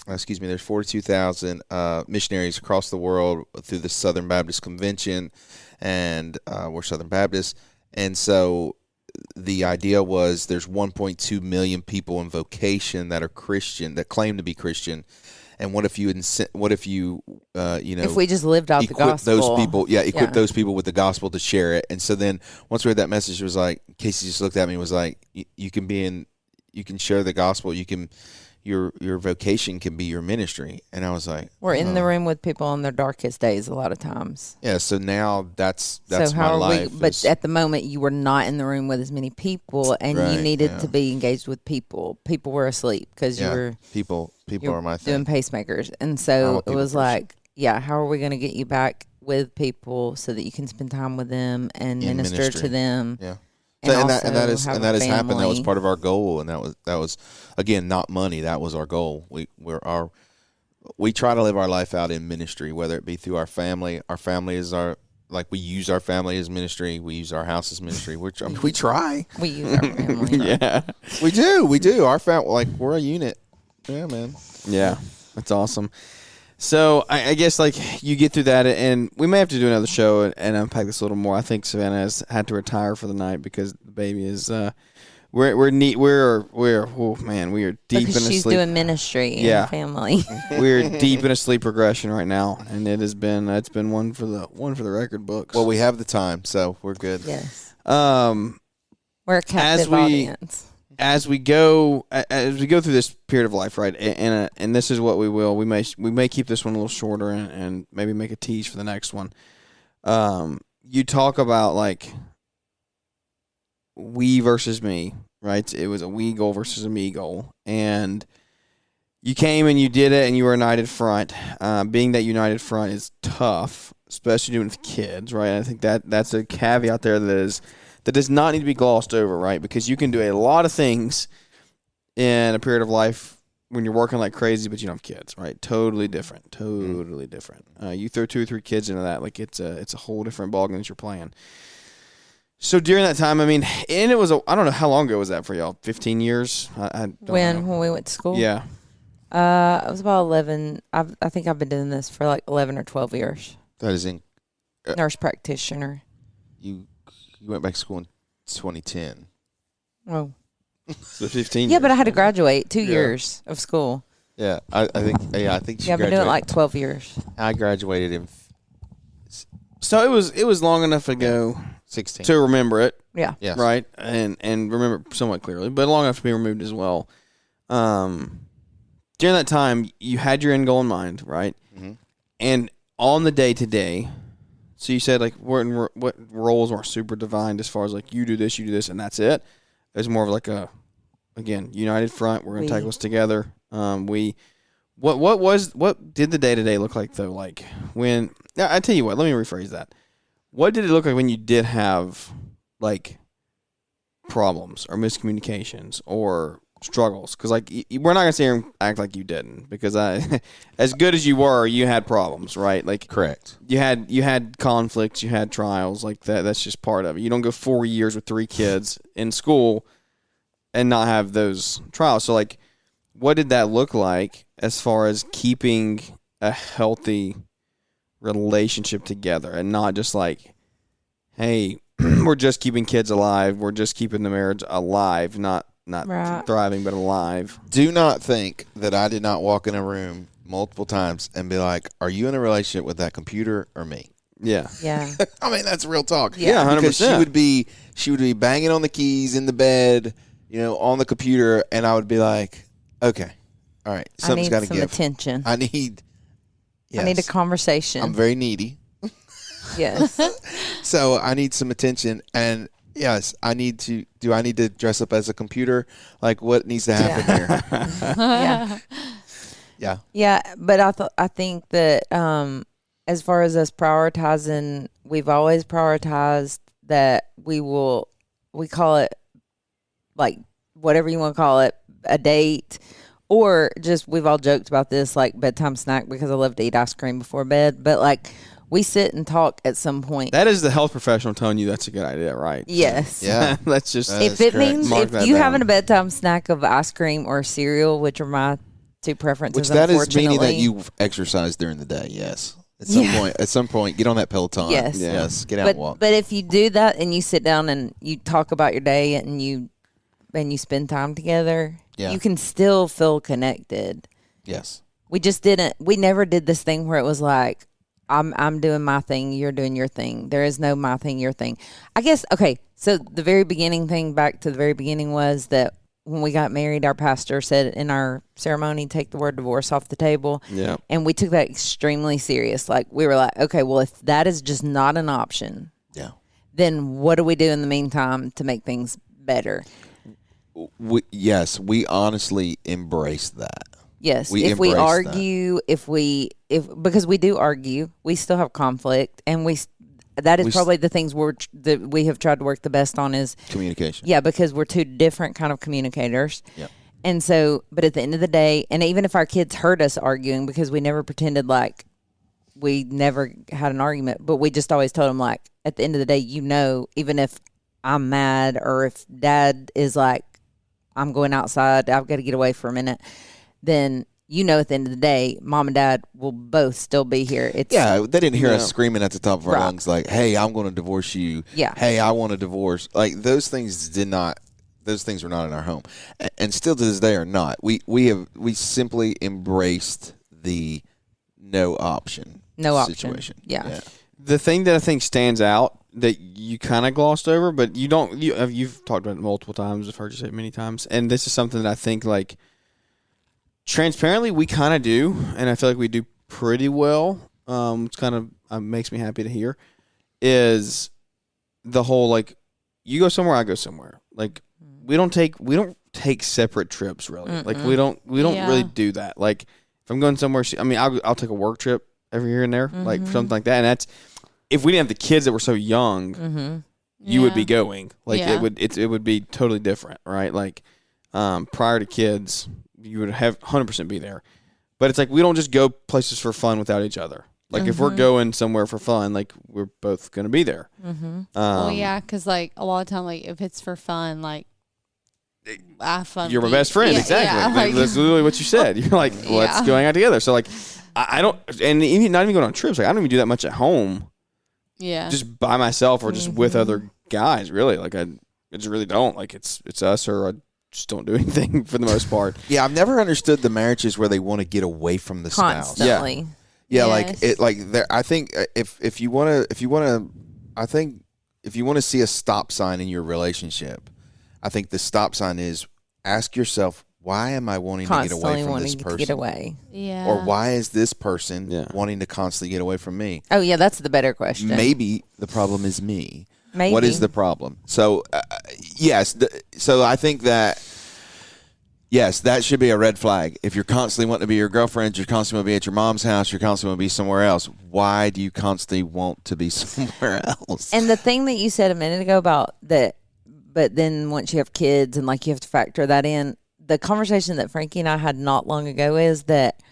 there's 42,000 missionaries across the world through the Southern Baptist Convention, and we're Southern Baptists. And so the idea was there's 1.2 million people in vocation that are Christian, that claim to be Christian, And what if you if we just lived out the equip gospel, those people, equip those people with the gospel to share it. And so then once we read that message, it was like, Casey just looked at me and was like, you can share the gospel. You can, your vocation can be your ministry. And I was like, we're in the room with people on their darkest days a lot of times. yeah. So now that's so how my are life. but at the moment you were not in the room with as many people, and you needed to be engaged with people. People were asleep because you were people are my doing thing. pacemakers, and so it was like, how are we going to get you back with people so that you can spend time with them and minister to them? Yeah. And, and that has happened. That was part of our goal, and that was again not money. That was our goal. We try to live our life out in ministry, whether it be through our family. Our family is we use our family as ministry. We use our house as ministry. We try. We use our family. Yeah, we do. Our family, we're a unit. Yeah, man. Yeah, that's awesome. So I guess you get through that, and we may have to do another show and unpack this a little more. I think Savannah has had to retire for the night because the baby is we are deep because in a she's sleep. doing ministry and family. We're deep in a sleep regression right now, and it's been one for the record books. Well, we have the time, so we're good. Yes. Um, We're a captive audience. As we go through this period of life, right, and this is what we will. We may keep this one a little shorter and maybe make a tease for the next one. You talk about we versus me, right? It was a we goal versus a me goal, and you came and you did it, and you were a united front. Being that united front is tough, especially doing it with kids, right? And I think that's a caveat there that does not need to be glossed over, right? Because you can do a lot of things in a period of life when you're working like crazy, but you don't have kids, right? Totally different. You throw 2 or 3 kids into that, it's a whole different ballgame that you're playing. So during that time, and it was I don't know how long ago was that for y'all? 15 years? I don't know. When we went to school? Yeah. It was about 11. I think I've been doing this for 11 or 12 years. That is in Nurse practitioner. You went back to school in 2010. Oh. So 15 Yeah, years. but I had to graduate 2 years of school. Yeah, I think she I've been graduated. doing it 12 years. I graduated in So it was long enough ago 16 to remember it. Yeah. Yes. Right, and remember it somewhat clearly, but long enough to be removed as well. During that time, you had your end goal in mind, right? Mm-hmm. And on the day-to-day, so you said what roles aren't super defined as far as you do this, and that's it. It's more of a united front. We're gonna tackle this together. What did the day-to-day look like though? When I tell you what, let me rephrase that. What did it look like when you did have problems or miscommunications or struggles? Because we're not gonna sit here and act like you didn't, because as good as you were, you had problems, right? Correct. You had conflicts, you had trials that. That's just part of it. You don't go 4 years with 3 kids in school and not have those trials. So what did that look like as far as keeping a healthy relationship together, and not just hey, we're just keeping kids alive, we're just keeping the marriage alive, not Right. thriving, but alive. Do not think that I did not walk in a room multiple times and be like, "Are you in a relationship with that computer or me?" Yeah. Yeah. That's real talk. Yeah, 100%. Because she would be banging on the keys in the bed, on the computer, and I would be like, "Okay, all right, something's got to some give. attention. I need a conversation. I'm very needy, Yes. so I need some attention, and yes, I need to. Do I need to dress up as a computer? What needs to happen here? Yeah. Yeah. Yeah, but I think that as far as us prioritizing, we've always prioritized that we call it whatever you want to call it, a date, or just we've all joked about this bedtime snack, because I love to eat ice cream before bed, but we sit and talk at some point. That is the health professional telling you that's a good idea, right? Yes. Yeah. That's just If it correct. means Mark if that you down. having a bedtime snack of ice cream or cereal, which are my 2 preferences, Which that is unfortunately. meaning that you've exercised during the day. Yes. At some point, get on that Peloton. Yes. Yeah. Yes. Get out and walk. But if you do that and you sit down and you talk about your day and you spend time together, Yeah. you can still feel connected. Yes. We just didn't. We never did this thing where it was like, I'm doing my thing, you're doing your thing. There is no my thing, your thing. I guess, okay, so the very beginning thing, back to the very beginning, was that when we got married, our pastor said in our ceremony, take the word divorce off the table. Yeah. And we took that extremely serious. Like, we were like, okay, well, if that is just not an option, Yeah. then what do we do in the meantime to make things better? Yes, we honestly embrace that. Yes, We if we embrace argue, if because we do argue, we still have conflict, and that is probably the things that we have tried to work the best on is Communication. Yeah, because we're two different kind of communicators. Yep. And so, but at the end of the day, and even if our kids heard us arguing, because we never pretended like we never had an argument, but we just always told them, like, at the end of the day, even if I'm mad or if Dad is like, I'm going outside, I've got to get away for a minute, then at the end of the day, Mom and Dad will both still be here. They didn't hear us screaming at the top of our Right. lungs like, "Hey, I'm going to divorce you." Yeah. "Hey, I want a divorce." Like those things were not in our home, and still to this day are not. We simply embraced the no option situation. Yeah. The thing that I think stands out that you kind of glossed over, but you've talked about it multiple times. I've heard you say it many times, and this is something that I think, like, transparently we kind of do, and I feel like we do pretty well. It's kind of makes me happy to hear. Is the whole, like, you go somewhere, I go somewhere. Like, we don't take separate trips really. Mm-mm. Like we don't Yeah. really do that. Like if I'm going somewhere, I'll take a work trip every here and there, like something like that. And that's if we didn't have the kids that were so young, you would be going. Like Yeah. it would be totally different, right? Like prior to kids, you would have 100% be there. But it's like we don't just go places for fun without each other. Like if we're going somewhere for fun, like we're both going to be there. Well, yeah, because like a lot of time, like if it's for fun, like I have fun. You're my with you. best friend, Yeah, exactly. yeah, Like, that's literally what you said. You're like, let's Yeah. going out together. So like, I don't, and even not even going on trips. Like I don't even do that much at home, yeah. just by myself or just with other guys. Really, like I just really don't. Like it's us or I just don't do anything for the most part. Yeah, I've never understood the marriages where they want to get away from the spouse. Constantly. Yeah, Yes. like it, like there. I think if you want to see a stop sign in your relationship, I think the stop sign is ask yourself, why am I wanting to get away Constantly from wanting this to person? get away. Yeah. Or why is this person Yeah. wanting to constantly get away from me? Oh, yeah, that's the better question. Maybe the problem is me. Maybe. What is the problem? So, yes. So I think that, yes, that should be a red flag. If you're constantly wanting to be your girlfriend, you're constantly want to be at your mom's house, you're constantly want to be somewhere else. Why do you constantly want to be somewhere else? And the thing that you said a minute ago about that, but then once you have kids and like you have to factor that in, the conversation that Frankie and I had not long ago is that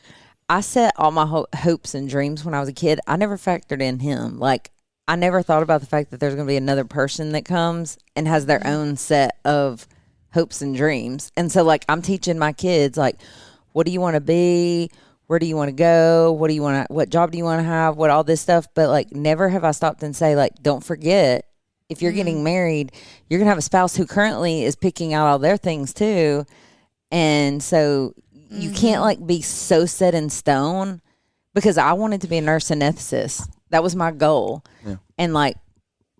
I set all my hopes and dreams when I was a kid. I never factored in him. Like, I never thought about the fact that there's going to be another person that comes and has their own set of hopes and dreams. And so, like, I'm teaching my kids, like, what do you want to be? Where do you want to go? What job do you want to have? What all this stuff. But, like, never have I stopped and say, like, don't forget, if you're getting married, you're going to have a spouse who currently is picking out all their things too. And so you can't, like, be so set in stone, because I wanted to be a nurse anesthetist. That was my goal. Yeah. And, like,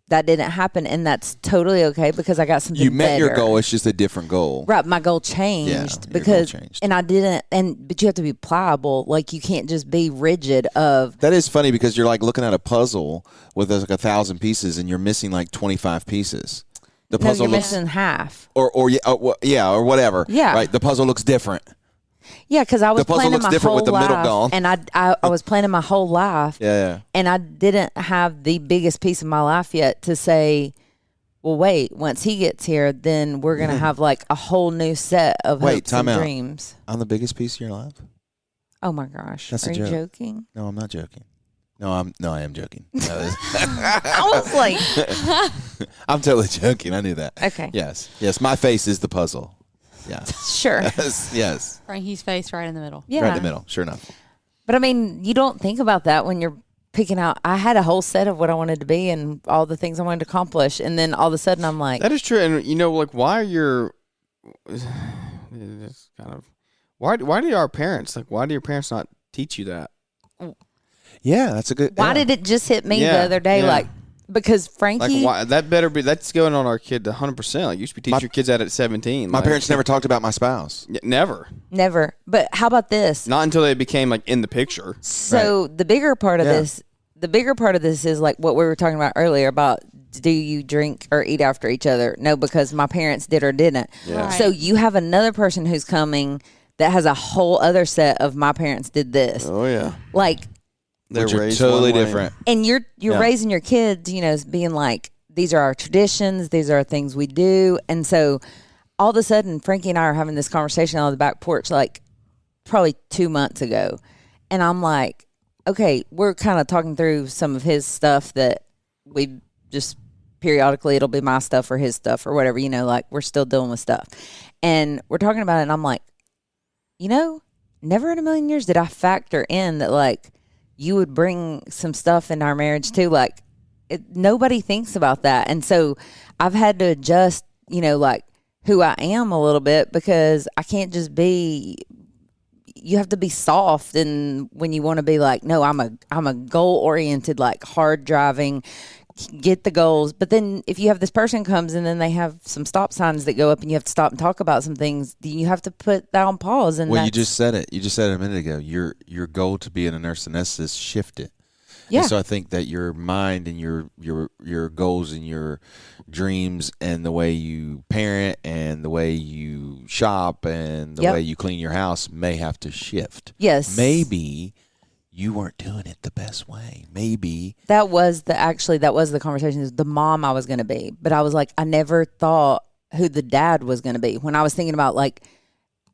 that didn't happen, and that's totally okay because I got something You met your better. goal. It's just a different goal. Right, my goal changed your because, goal changed. and I didn't, but you have to be pliable. Like, you can't just be rigid of. That is funny because you're like looking at a puzzle with like 1,000 pieces and you're missing like 25 pieces. The No, puzzle you're looks, missing half. or whatever. Yeah. Right. The puzzle looks different. Yeah, because I was The puzzle planning looks my different whole with the middle life, gone. and I was planning my whole life, Yeah. and I didn't have the biggest piece of my life yet to say, well, wait, once he gets here, then we're gonna have like a whole new set of hopes time and out. dreams. I'm the biggest piece of your life. Oh my gosh, That's a are you joke. joking? No, I'm not joking. No, I am joking. No, I was like, I'm totally joking. I knew that. okay, Yes. My face is the puzzle. Yeah. sure, yes. Frankie's face right in the middle. yeah. Right in the middle. Sure enough. But I mean, you don't think about that when you're picking out. I had a whole set of what I wanted to be and all the things I wanted to accomplish, and then all of a sudden I'm like, That is true, and like, why are your? It's kind of Why do your parents not teach you that? Yeah, that's a good. Why yeah. did it just hit me the Yeah, other day? yeah. Like, because Frankie, Why that's going on our kid 100%. Like you should be teaching your kids that at 17. My like, parents never talked about my spouse. never. never. But how about this? Not until they became like in the picture. So the bigger part of this, is like what we were talking about earlier about, do you drink or eat after each other? No, because my parents did or didn't. Yeah. So you have another person who's coming that has a whole other set of my parents did this. Oh yeah. Like, They're Which are raised totally one way. different. and you're Yeah. raising your kids, as being like, these are our traditions, these are things we do. And so all of a sudden Frankie and I are having this conversation on the back porch like probably 2 months ago. And I'm like, okay, we're kind of talking through some of his stuff that we just periodically, it'll be my stuff or his stuff or whatever, like we're still dealing with stuff. And we're talking about it and I'm like, never in a million years did I factor in that like you would bring some stuff in our marriage too. Like nobody thinks about that. And so I've had to adjust, like who I am a little bit, because I can't just be, you have to be soft. And when you want to be like, no, I'm a goal oriented, like hard driving, get the goals. But then if you have this person comes and then they have some stop signs that go up and you have to stop and talk about some things, you have to put that on pause. And Well, you just said it. You just said it a minute ago. Your goal to be a nurse anesthetist shifted. Yeah. And so I think that your mind and your goals and your dreams and the way you parent and the way you shop and the Yep. way you clean your house may have to shift. Yes. Maybe you weren't doing it the best way. Maybe. That was the conversation. Is the mom I was going to be, but I was like, I never thought who the dad was going to be. When I was thinking about like,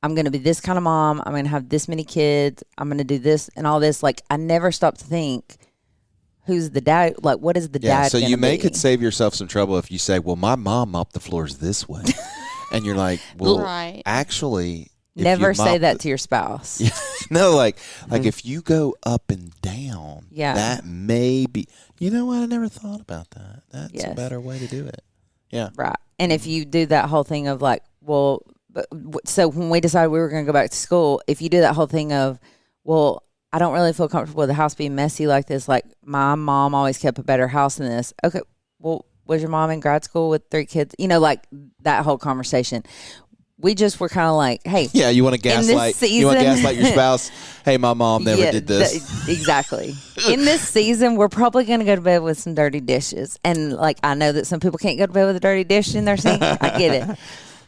I'm going to be this kind of mom, I'm going to have this many kids, I'm going to do this and all this. Like, I never stopped to think, who's the dad? Like, what is the dad? So you be? could save yourself some trouble if you say, well, my mom mopped the floors this way. And you're like, well, Right. actually. if Never you say mop that the- to your spouse. No, like if you go up and down, Yeah. that may be. You know what? I never thought about that. That's a Yes. better way to do it. Yeah. Right. And if you do that whole thing of like, well, so when we decided we were going to go back to school, if you do that whole thing of, well, I don't really feel comfortable with the house being messy like this. Like my mom always kept a better house than this. Okay. Well, was your mom in grad school with 3 kids? Like that whole conversation. We just were kind of like, hey. Yeah, you want to gaslight. You want to gaslight your spouse. Hey, my mom never did this. Exactly. In this season, we're probably going to go to bed with some dirty dishes. And like, I know that some people can't go to bed with a dirty dish in their sink. I get it.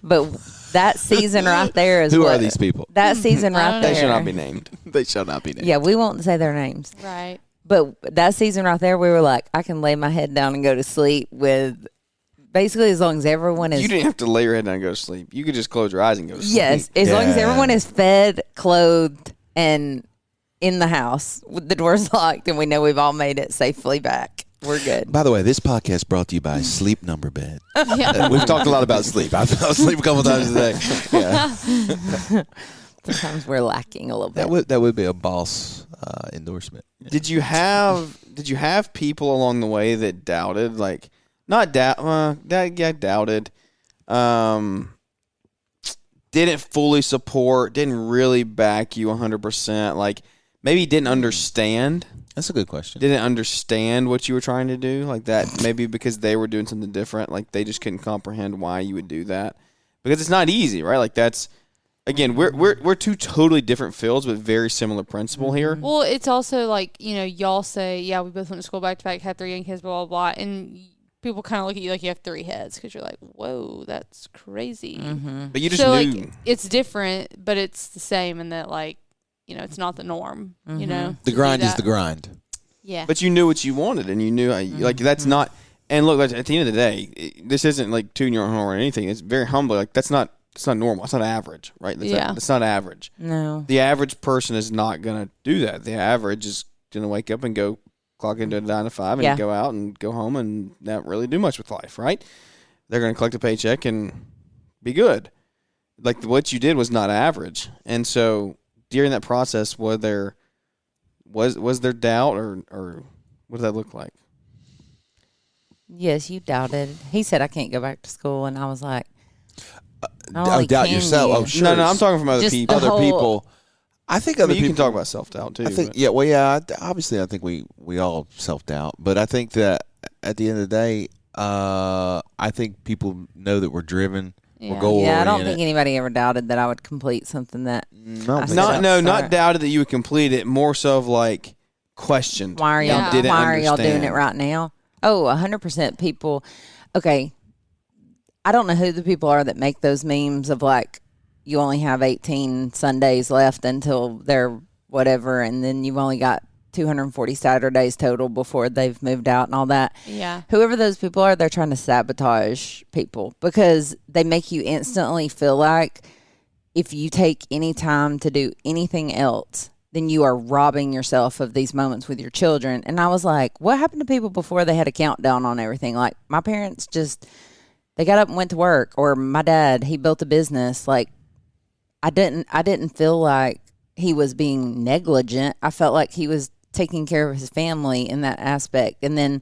But that season right there is Who what, are these people? That season I right don't there. They should not be named. They shall not be named. Yeah, we won't say their names. Right. But that season right there, we were like, I can lay my head down and go to sleep with basically as long as everyone is. You didn't have to lay your head down and go to sleep. You could just close your eyes and go to sleep. Yes, as long as Yeah. everyone is fed, clothed, and in the house with the doors locked, and we know we've all made it safely back. We're good. By the way, this podcast brought to you by Sleep Number Bed. Yeah. We've talked a lot about sleep. I fell asleep a couple times a day. Yeah. Sometimes we're lacking a little bit. That would be a boss endorsement. Did you have people along the way that doubted, like not doubt, doubted, didn't fully support, didn't really back you 100%, like maybe didn't understand, That's a good question. didn't understand what you were trying to do, like that maybe because they were doing something different, like they just couldn't comprehend why you would do that, because it's not easy, right? Like that's. Again, we're 2 totally different fields with very similar principle here. Well, it's also like, y'all say, yeah, we both went to school back to back, had 3 young kids, blah, blah, blah. And people kind of look at you like you have 3 heads because you're like, whoa, that's crazy. Mm-hmm. But you just So, knew. like, it's different, but it's the same in that, like, it's not the norm, Mm-hmm. The to grind do is the that. grind. Yeah. But you knew what you wanted, and you knew like that's not. And look, at the end of the day, this isn't like tooting your own horn or anything. It's very humble. Like that's not normal. It's not average, right? That's not average. No. The average person is not gonna do that. The average is gonna wake up and go clock into a 9 to 5 and Yeah. go out and go home and not really do much with life, right? They're gonna collect a paycheck and be good. Like what you did was not average, and so during that process, was there doubt or what did that look like? Yes, you doubted. He said, I can't go back to school. And I was like, Not only doubt can yourself. you, Oh, sure. No, I'm talking from other Just people. the Other whole- people. I think I other mean, you people can talk about self-doubt, too. I think, but- yeah, well, yeah. Obviously, I think we all self-doubt, but I think that at the end of the day, I think people know that we're driven, we're Yeah. goal Yeah, I oriented. don't think anybody ever doubted that I would complete something that. No, I but- Not- Not doubted that you would complete it, more so of like questioned. Why are y'all? Yeah. Didn't Why are y'all doing understand. it right now? Oh, 100% people. Okay, I don't know who the people are that make those memes of like you only have 18 Sundays left until they're whatever, and then you've only got 240 Saturdays total before they've moved out and all that. Yeah. Whoever those people are, they're trying to sabotage people because they make you instantly feel like if you take any time to do anything else, then you are robbing yourself of these moments with your children. And I was like, what happened to people before they had a countdown on everything? Like my parents just, they got up and went to work, or my dad, he built a business. Like I didn't feel like he was being negligent. I felt like he was taking care of his family in that aspect. And then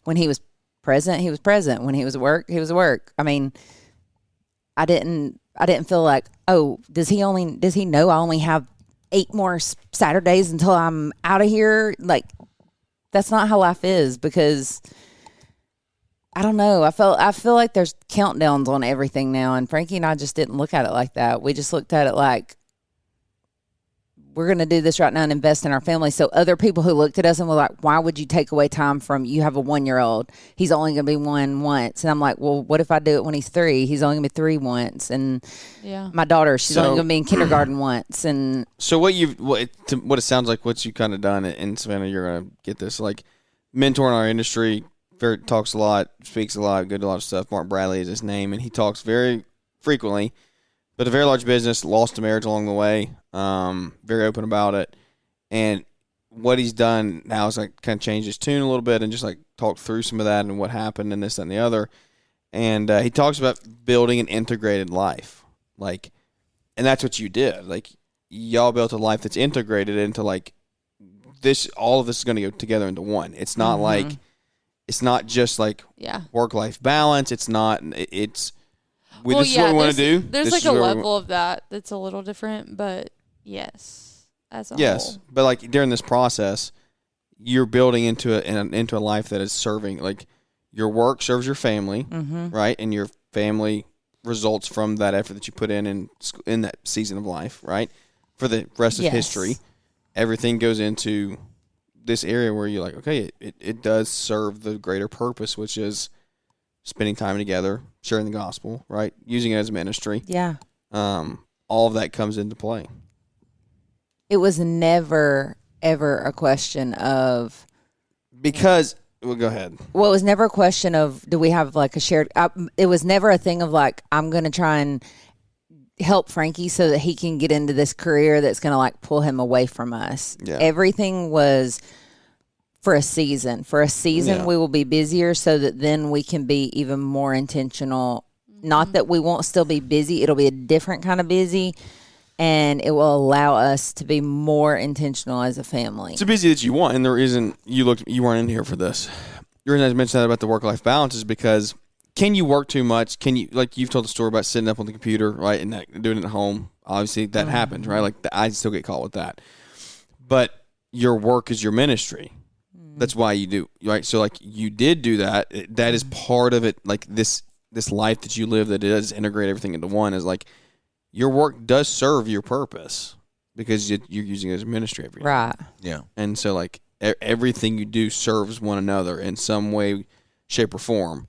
when he was present, he was present. When he was at work, he was at work. I mean, I didn't feel like, oh, does he know I only have 8 more Saturdays until I'm out of here? Like, that's not how life is, because I don't know. I feel like there's countdowns on everything now, and Frankie and I just didn't look at it like that. We just looked at it like, we're going to do this right now and invest in our family. So other people who looked at us and were like, why would you take away time from, you have a 1-year-old, he's only going to be 1 once. And I'm like, well, what if I do it when he's 3? He's only going to be 3 once. And Yeah. my daughter, she's So- only going to be in kindergarten once. And So what it sounds like, what you kind of done, and Savannah, you're going to get this, like mentor in our industry, talks a lot, speaks a lot, good a lot of stuff. Mark Bradley is his name, and he talks very frequently, but a very large business, lost a marriage along the way, very open about it. And what he's done now is like kind of change his tune a little bit and just like talk through some of that and what happened and this, that, and the other. And he talks about building an integrated life. Like, and that's what you did. Like, y'all built a life that's integrated into like this, all of this is going to go together into one. It's not like, it's not just like Yeah. work-life balance. It's not, it's, this is yeah, what we want to do. There's This like is a where we- level of that that's a little different, but yes, as a Yes, whole. but like during this process, you're building into a life that is serving, like your work serves your family, right, and your family results from that effort that you put in that season of life, right, for the rest of Yes. history. Everything goes into this area where you're like, okay, it does serve the greater purpose, which is spending time together, sharing the gospel, right, using it as a ministry. yeah, All of that comes into play. it was never, ever a question of, Because, well, go ahead. well, it was never a question of, do we have like a shared, it was never a thing of like, I'm going to try and help Frankie so that he can get into this career that's going to like pull him away from us. Yeah. Everything was for a season. For a season, Yeah. we will be busier so that then we can be even more intentional. Not that we won't still be busy. It'll be a different kind of busy, and it will allow us to be more intentional as a family. It's a busy that you want, and there isn't. You weren't in here for this. The reason I mentioned that about the work-life balance is because can you work too much? Can you, like you've told the story about sitting up on the computer, right, and doing it at home? Obviously, that happens, right? Like I still get caught with that. But your work is your ministry. That's why you do, right? So like you did do that. That is part of it. Like this life that you live that does integrate everything into one is like your work does serve your purpose because you're using it as a ministry every day. Right. Yeah. And so, like, everything you do serves one another in some way, shape, or form.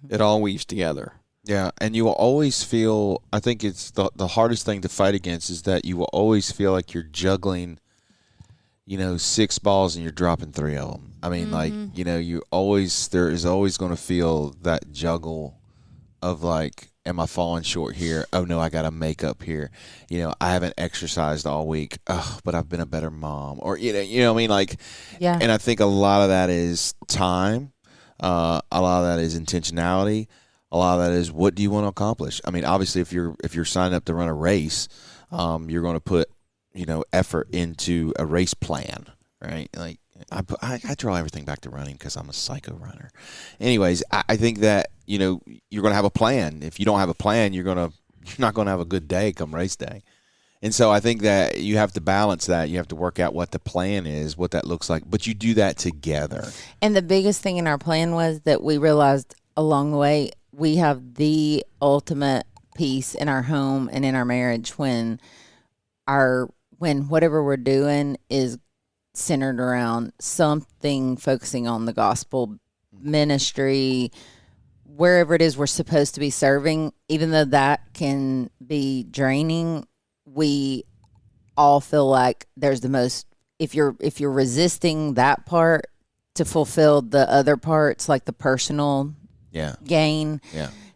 It all weaves together. Yeah, and you will always feel, I think it's the hardest thing to fight against is that you will always feel like you're juggling, 6 balls and you're dropping 3 of them. I mean, like, there is always going to feel that juggle of like, am I falling short here? Oh no, I got to make up here. I haven't exercised all week. Oh, but I've been a better mom. Or, what I mean? Like, Yeah. and I think a lot of that is time. A lot of that is intentionality. A lot of that is, what do you want to accomplish? I mean, obviously, if you're signed up to run a race, you're going to put effort into a race plan, right? Like I draw everything back to running because I'm a psycho runner. Anyways, I think that you're going to have a plan. If you don't have a plan, you're going not going to have a good day come race day. And so I think that you have to balance that. You have to work out what the plan is, what that looks like. But you do that together. And the biggest thing in our plan was that we realized along the way, we have the ultimate peace in our home and in our marriage when whatever we're doing is centered around something focusing on the gospel ministry, wherever it is we're supposed to be serving, even though that can be draining. We all feel like there's the most, if you're resisting that part to fulfill the other parts, like the personal gain,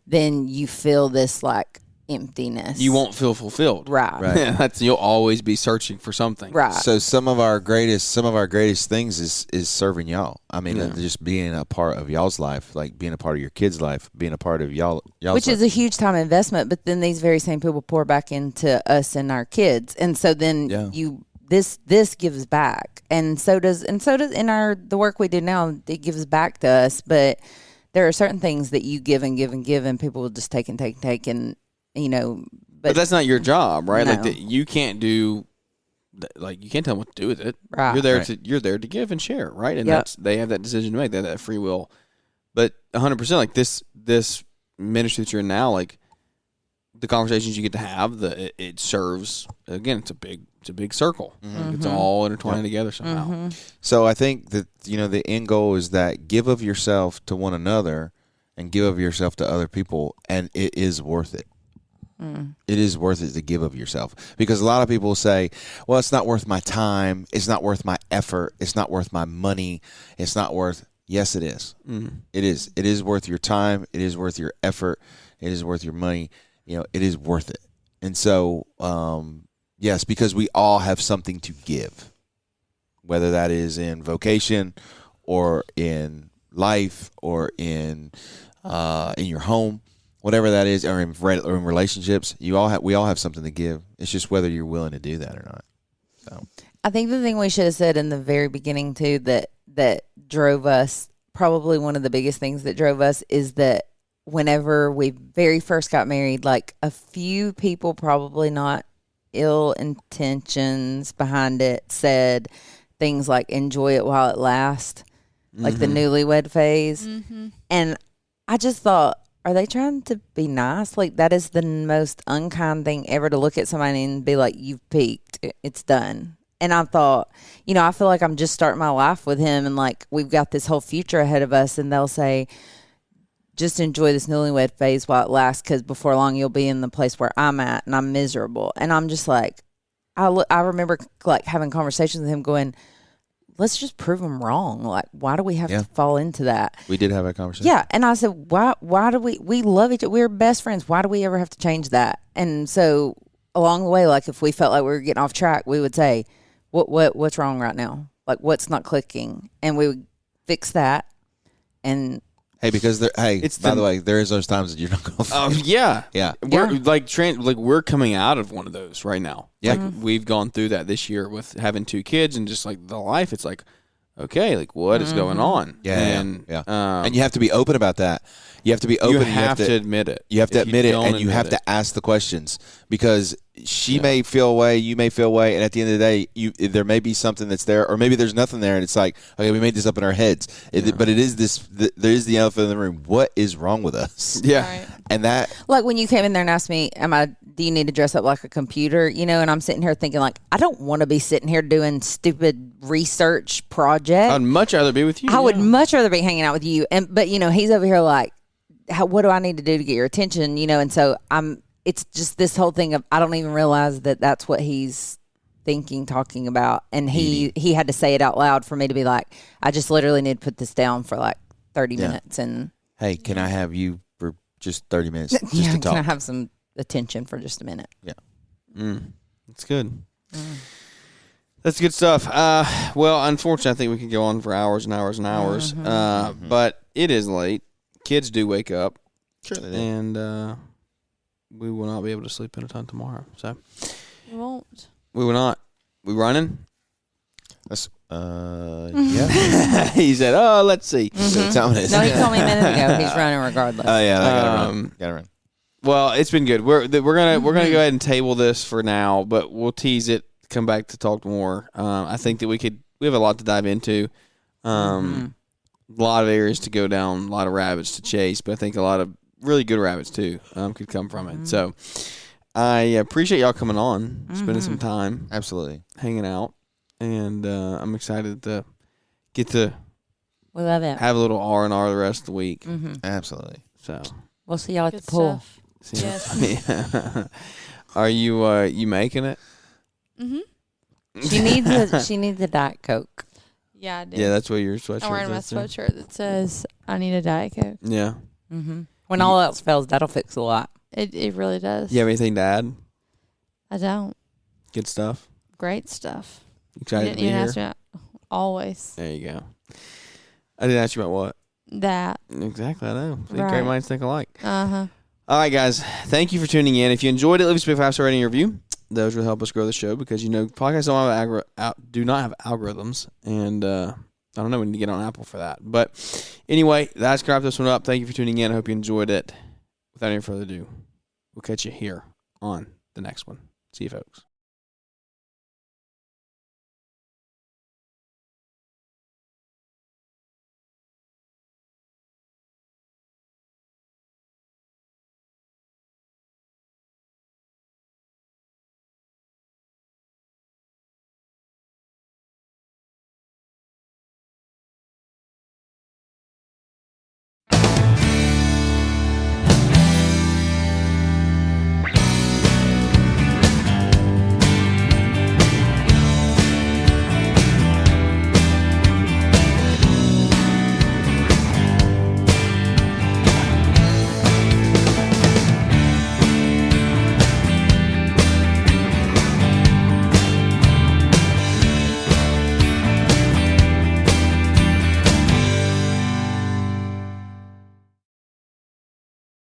then you feel this like emptiness. You won't feel fulfilled. Right. You'll always be searching for something. Right. So some of our greatest things is serving y'all. I mean, just being a part of y'all's life, like being a part of your kids' life, being a part of y'all's which life. is a huge time investment, but then these very same people pour back into us and our kids. And so then this gives back. And so does in the work we do now, it gives back to us, but there are certain things that you give and give and give, and people will just take and take and but that's not your job, right? No. Like you can't do, like you can't tell them what to do with it. Right. You're there to give and share, right? And they have that decision to make. They have that free will. But 100%, like this ministry that you're in now, like the conversations you get to have, it serves. Again, it's a big circle. Like, it's all intertwined together somehow. So I think that the end goal is that give of yourself to one another and give of yourself to other people, and it is worth it. It is worth it to give of yourself, because a lot of people say, well, it's not worth my time. It's not worth my effort. It's not worth my money. It's not worth. Yes, it is. It is. It is worth your time. It is worth your effort. It is worth your money. It is worth it. And so, yes, because we all have something to give, whether that is in vocation or in life or in your home. Whatever that is, or in relationships, we all have something to give. It's just whether you're willing to do that or not. So, I think the thing we should have said in the very beginning too that drove us, probably one of the biggest things that drove us, is that whenever we very first got married, like a few people, probably not ill intentions behind it, said things like enjoy it while it lasts, like the newlywed phase. And I just thought, are they trying to be nice? Like, that is the most unkind thing ever, to look at somebody and be like, you've peaked. It's done. And I thought, I feel like I'm just starting my life with him, and like we've got this whole future ahead of us, and they'll say, just enjoy this newlywed phase while it lasts, because before long you'll be in the place where I'm at and I'm miserable. And I'm just like, I remember like having conversations with him going, let's just prove them wrong. Like, why do we have to fall into that? we did have a conversation. Yeah. And I said, why do we love each other? We're best friends. Why do we ever have to change that? And so along the way, like if we felt like we were getting off track, we would say, what's wrong right now? Like, what's not clicking? And we would fix that. And Hey, because by the way, there is those times that you're not going to. Yeah. We're we're coming out of one of those right now. Yeah. Like we've gone through that this year with having 2 kids and just like the life. It's like, okay, like what is going on? And you have to be open about that. You have to be open. You have to admit it. You have to admit it, and you have to ask the questions, because she may feel away, you may feel away, and at the end of the day, there may be something that's there, or maybe there's nothing there, and it's like, okay, we made this up in our heads. But it is this. There is the elephant in the room. What is wrong with us? Yeah, Right. And that, like when you came in there and asked me, do you need to dress up like a computer? And I'm sitting here thinking like, I don't want to be sitting here doing stupid research project. I'd much rather be with you. I would much rather be hanging out with you. But he's over here like, what do I need to do to get your attention? And so it's just this whole thing of, I don't even realize that that's what he's talking about. And he had to say it out loud for me to be like, I just literally need to put this down for like 30 minutes. And hey, can I have you for just 30 minutes just to talk? Can I have some attention for just a minute? Yeah. That's good. That's good stuff. Well, unfortunately, I think we could go on for hours and hours and hours. But it is late. Kids do wake up. Sure they do. And we will not be able to sleep in a ton tomorrow. So You won't. we will not. We running? That's yeah. He said, "Oh, let's see." So tell me this. No, he told me a minute ago. He's running regardless. Oh yeah, I gotta run. Gotta run. Well, it's been good. We're gonna go ahead and table this for now, but we'll tease it. Come back to talk more. I think that we have a lot to dive into. A lot of areas to go down, a lot of rabbits to chase, but I think a lot of really good rabbits too could come from it. So I appreciate y'all coming on, spending some time, Absolutely, hanging out, and I'm excited to get to We love it. have a little R&R the rest of the week. absolutely. So We'll see y'all at Good the pool. stuff. Yes. Are you making it? She needs a Diet Coke. Yeah, I do. Yeah, that's what your sweatshirt I'm wearing my says, too. sweatshirt that says I need a Diet Coke. Yeah. When all else fails, that'll fix a lot. It really does. You have anything to add? I don't. Good stuff. Great stuff. Excited You to didn't be even here. ask me about, always There you go. I didn't ask you about what. that. Exactly, I know. See, Right. great minds think alike. Uh-huh. All right, guys. Thank you for tuning in. If you enjoyed it, leave us a 5-star rating and review. Those will help us grow the show because, podcasts do not have algorithms. And I don't know. We need to get on Apple for that. But anyway, that's going to wrap this one up. Thank you for tuning in. I hope you enjoyed it. Without any further ado, we'll catch you here on the next one. See you, folks.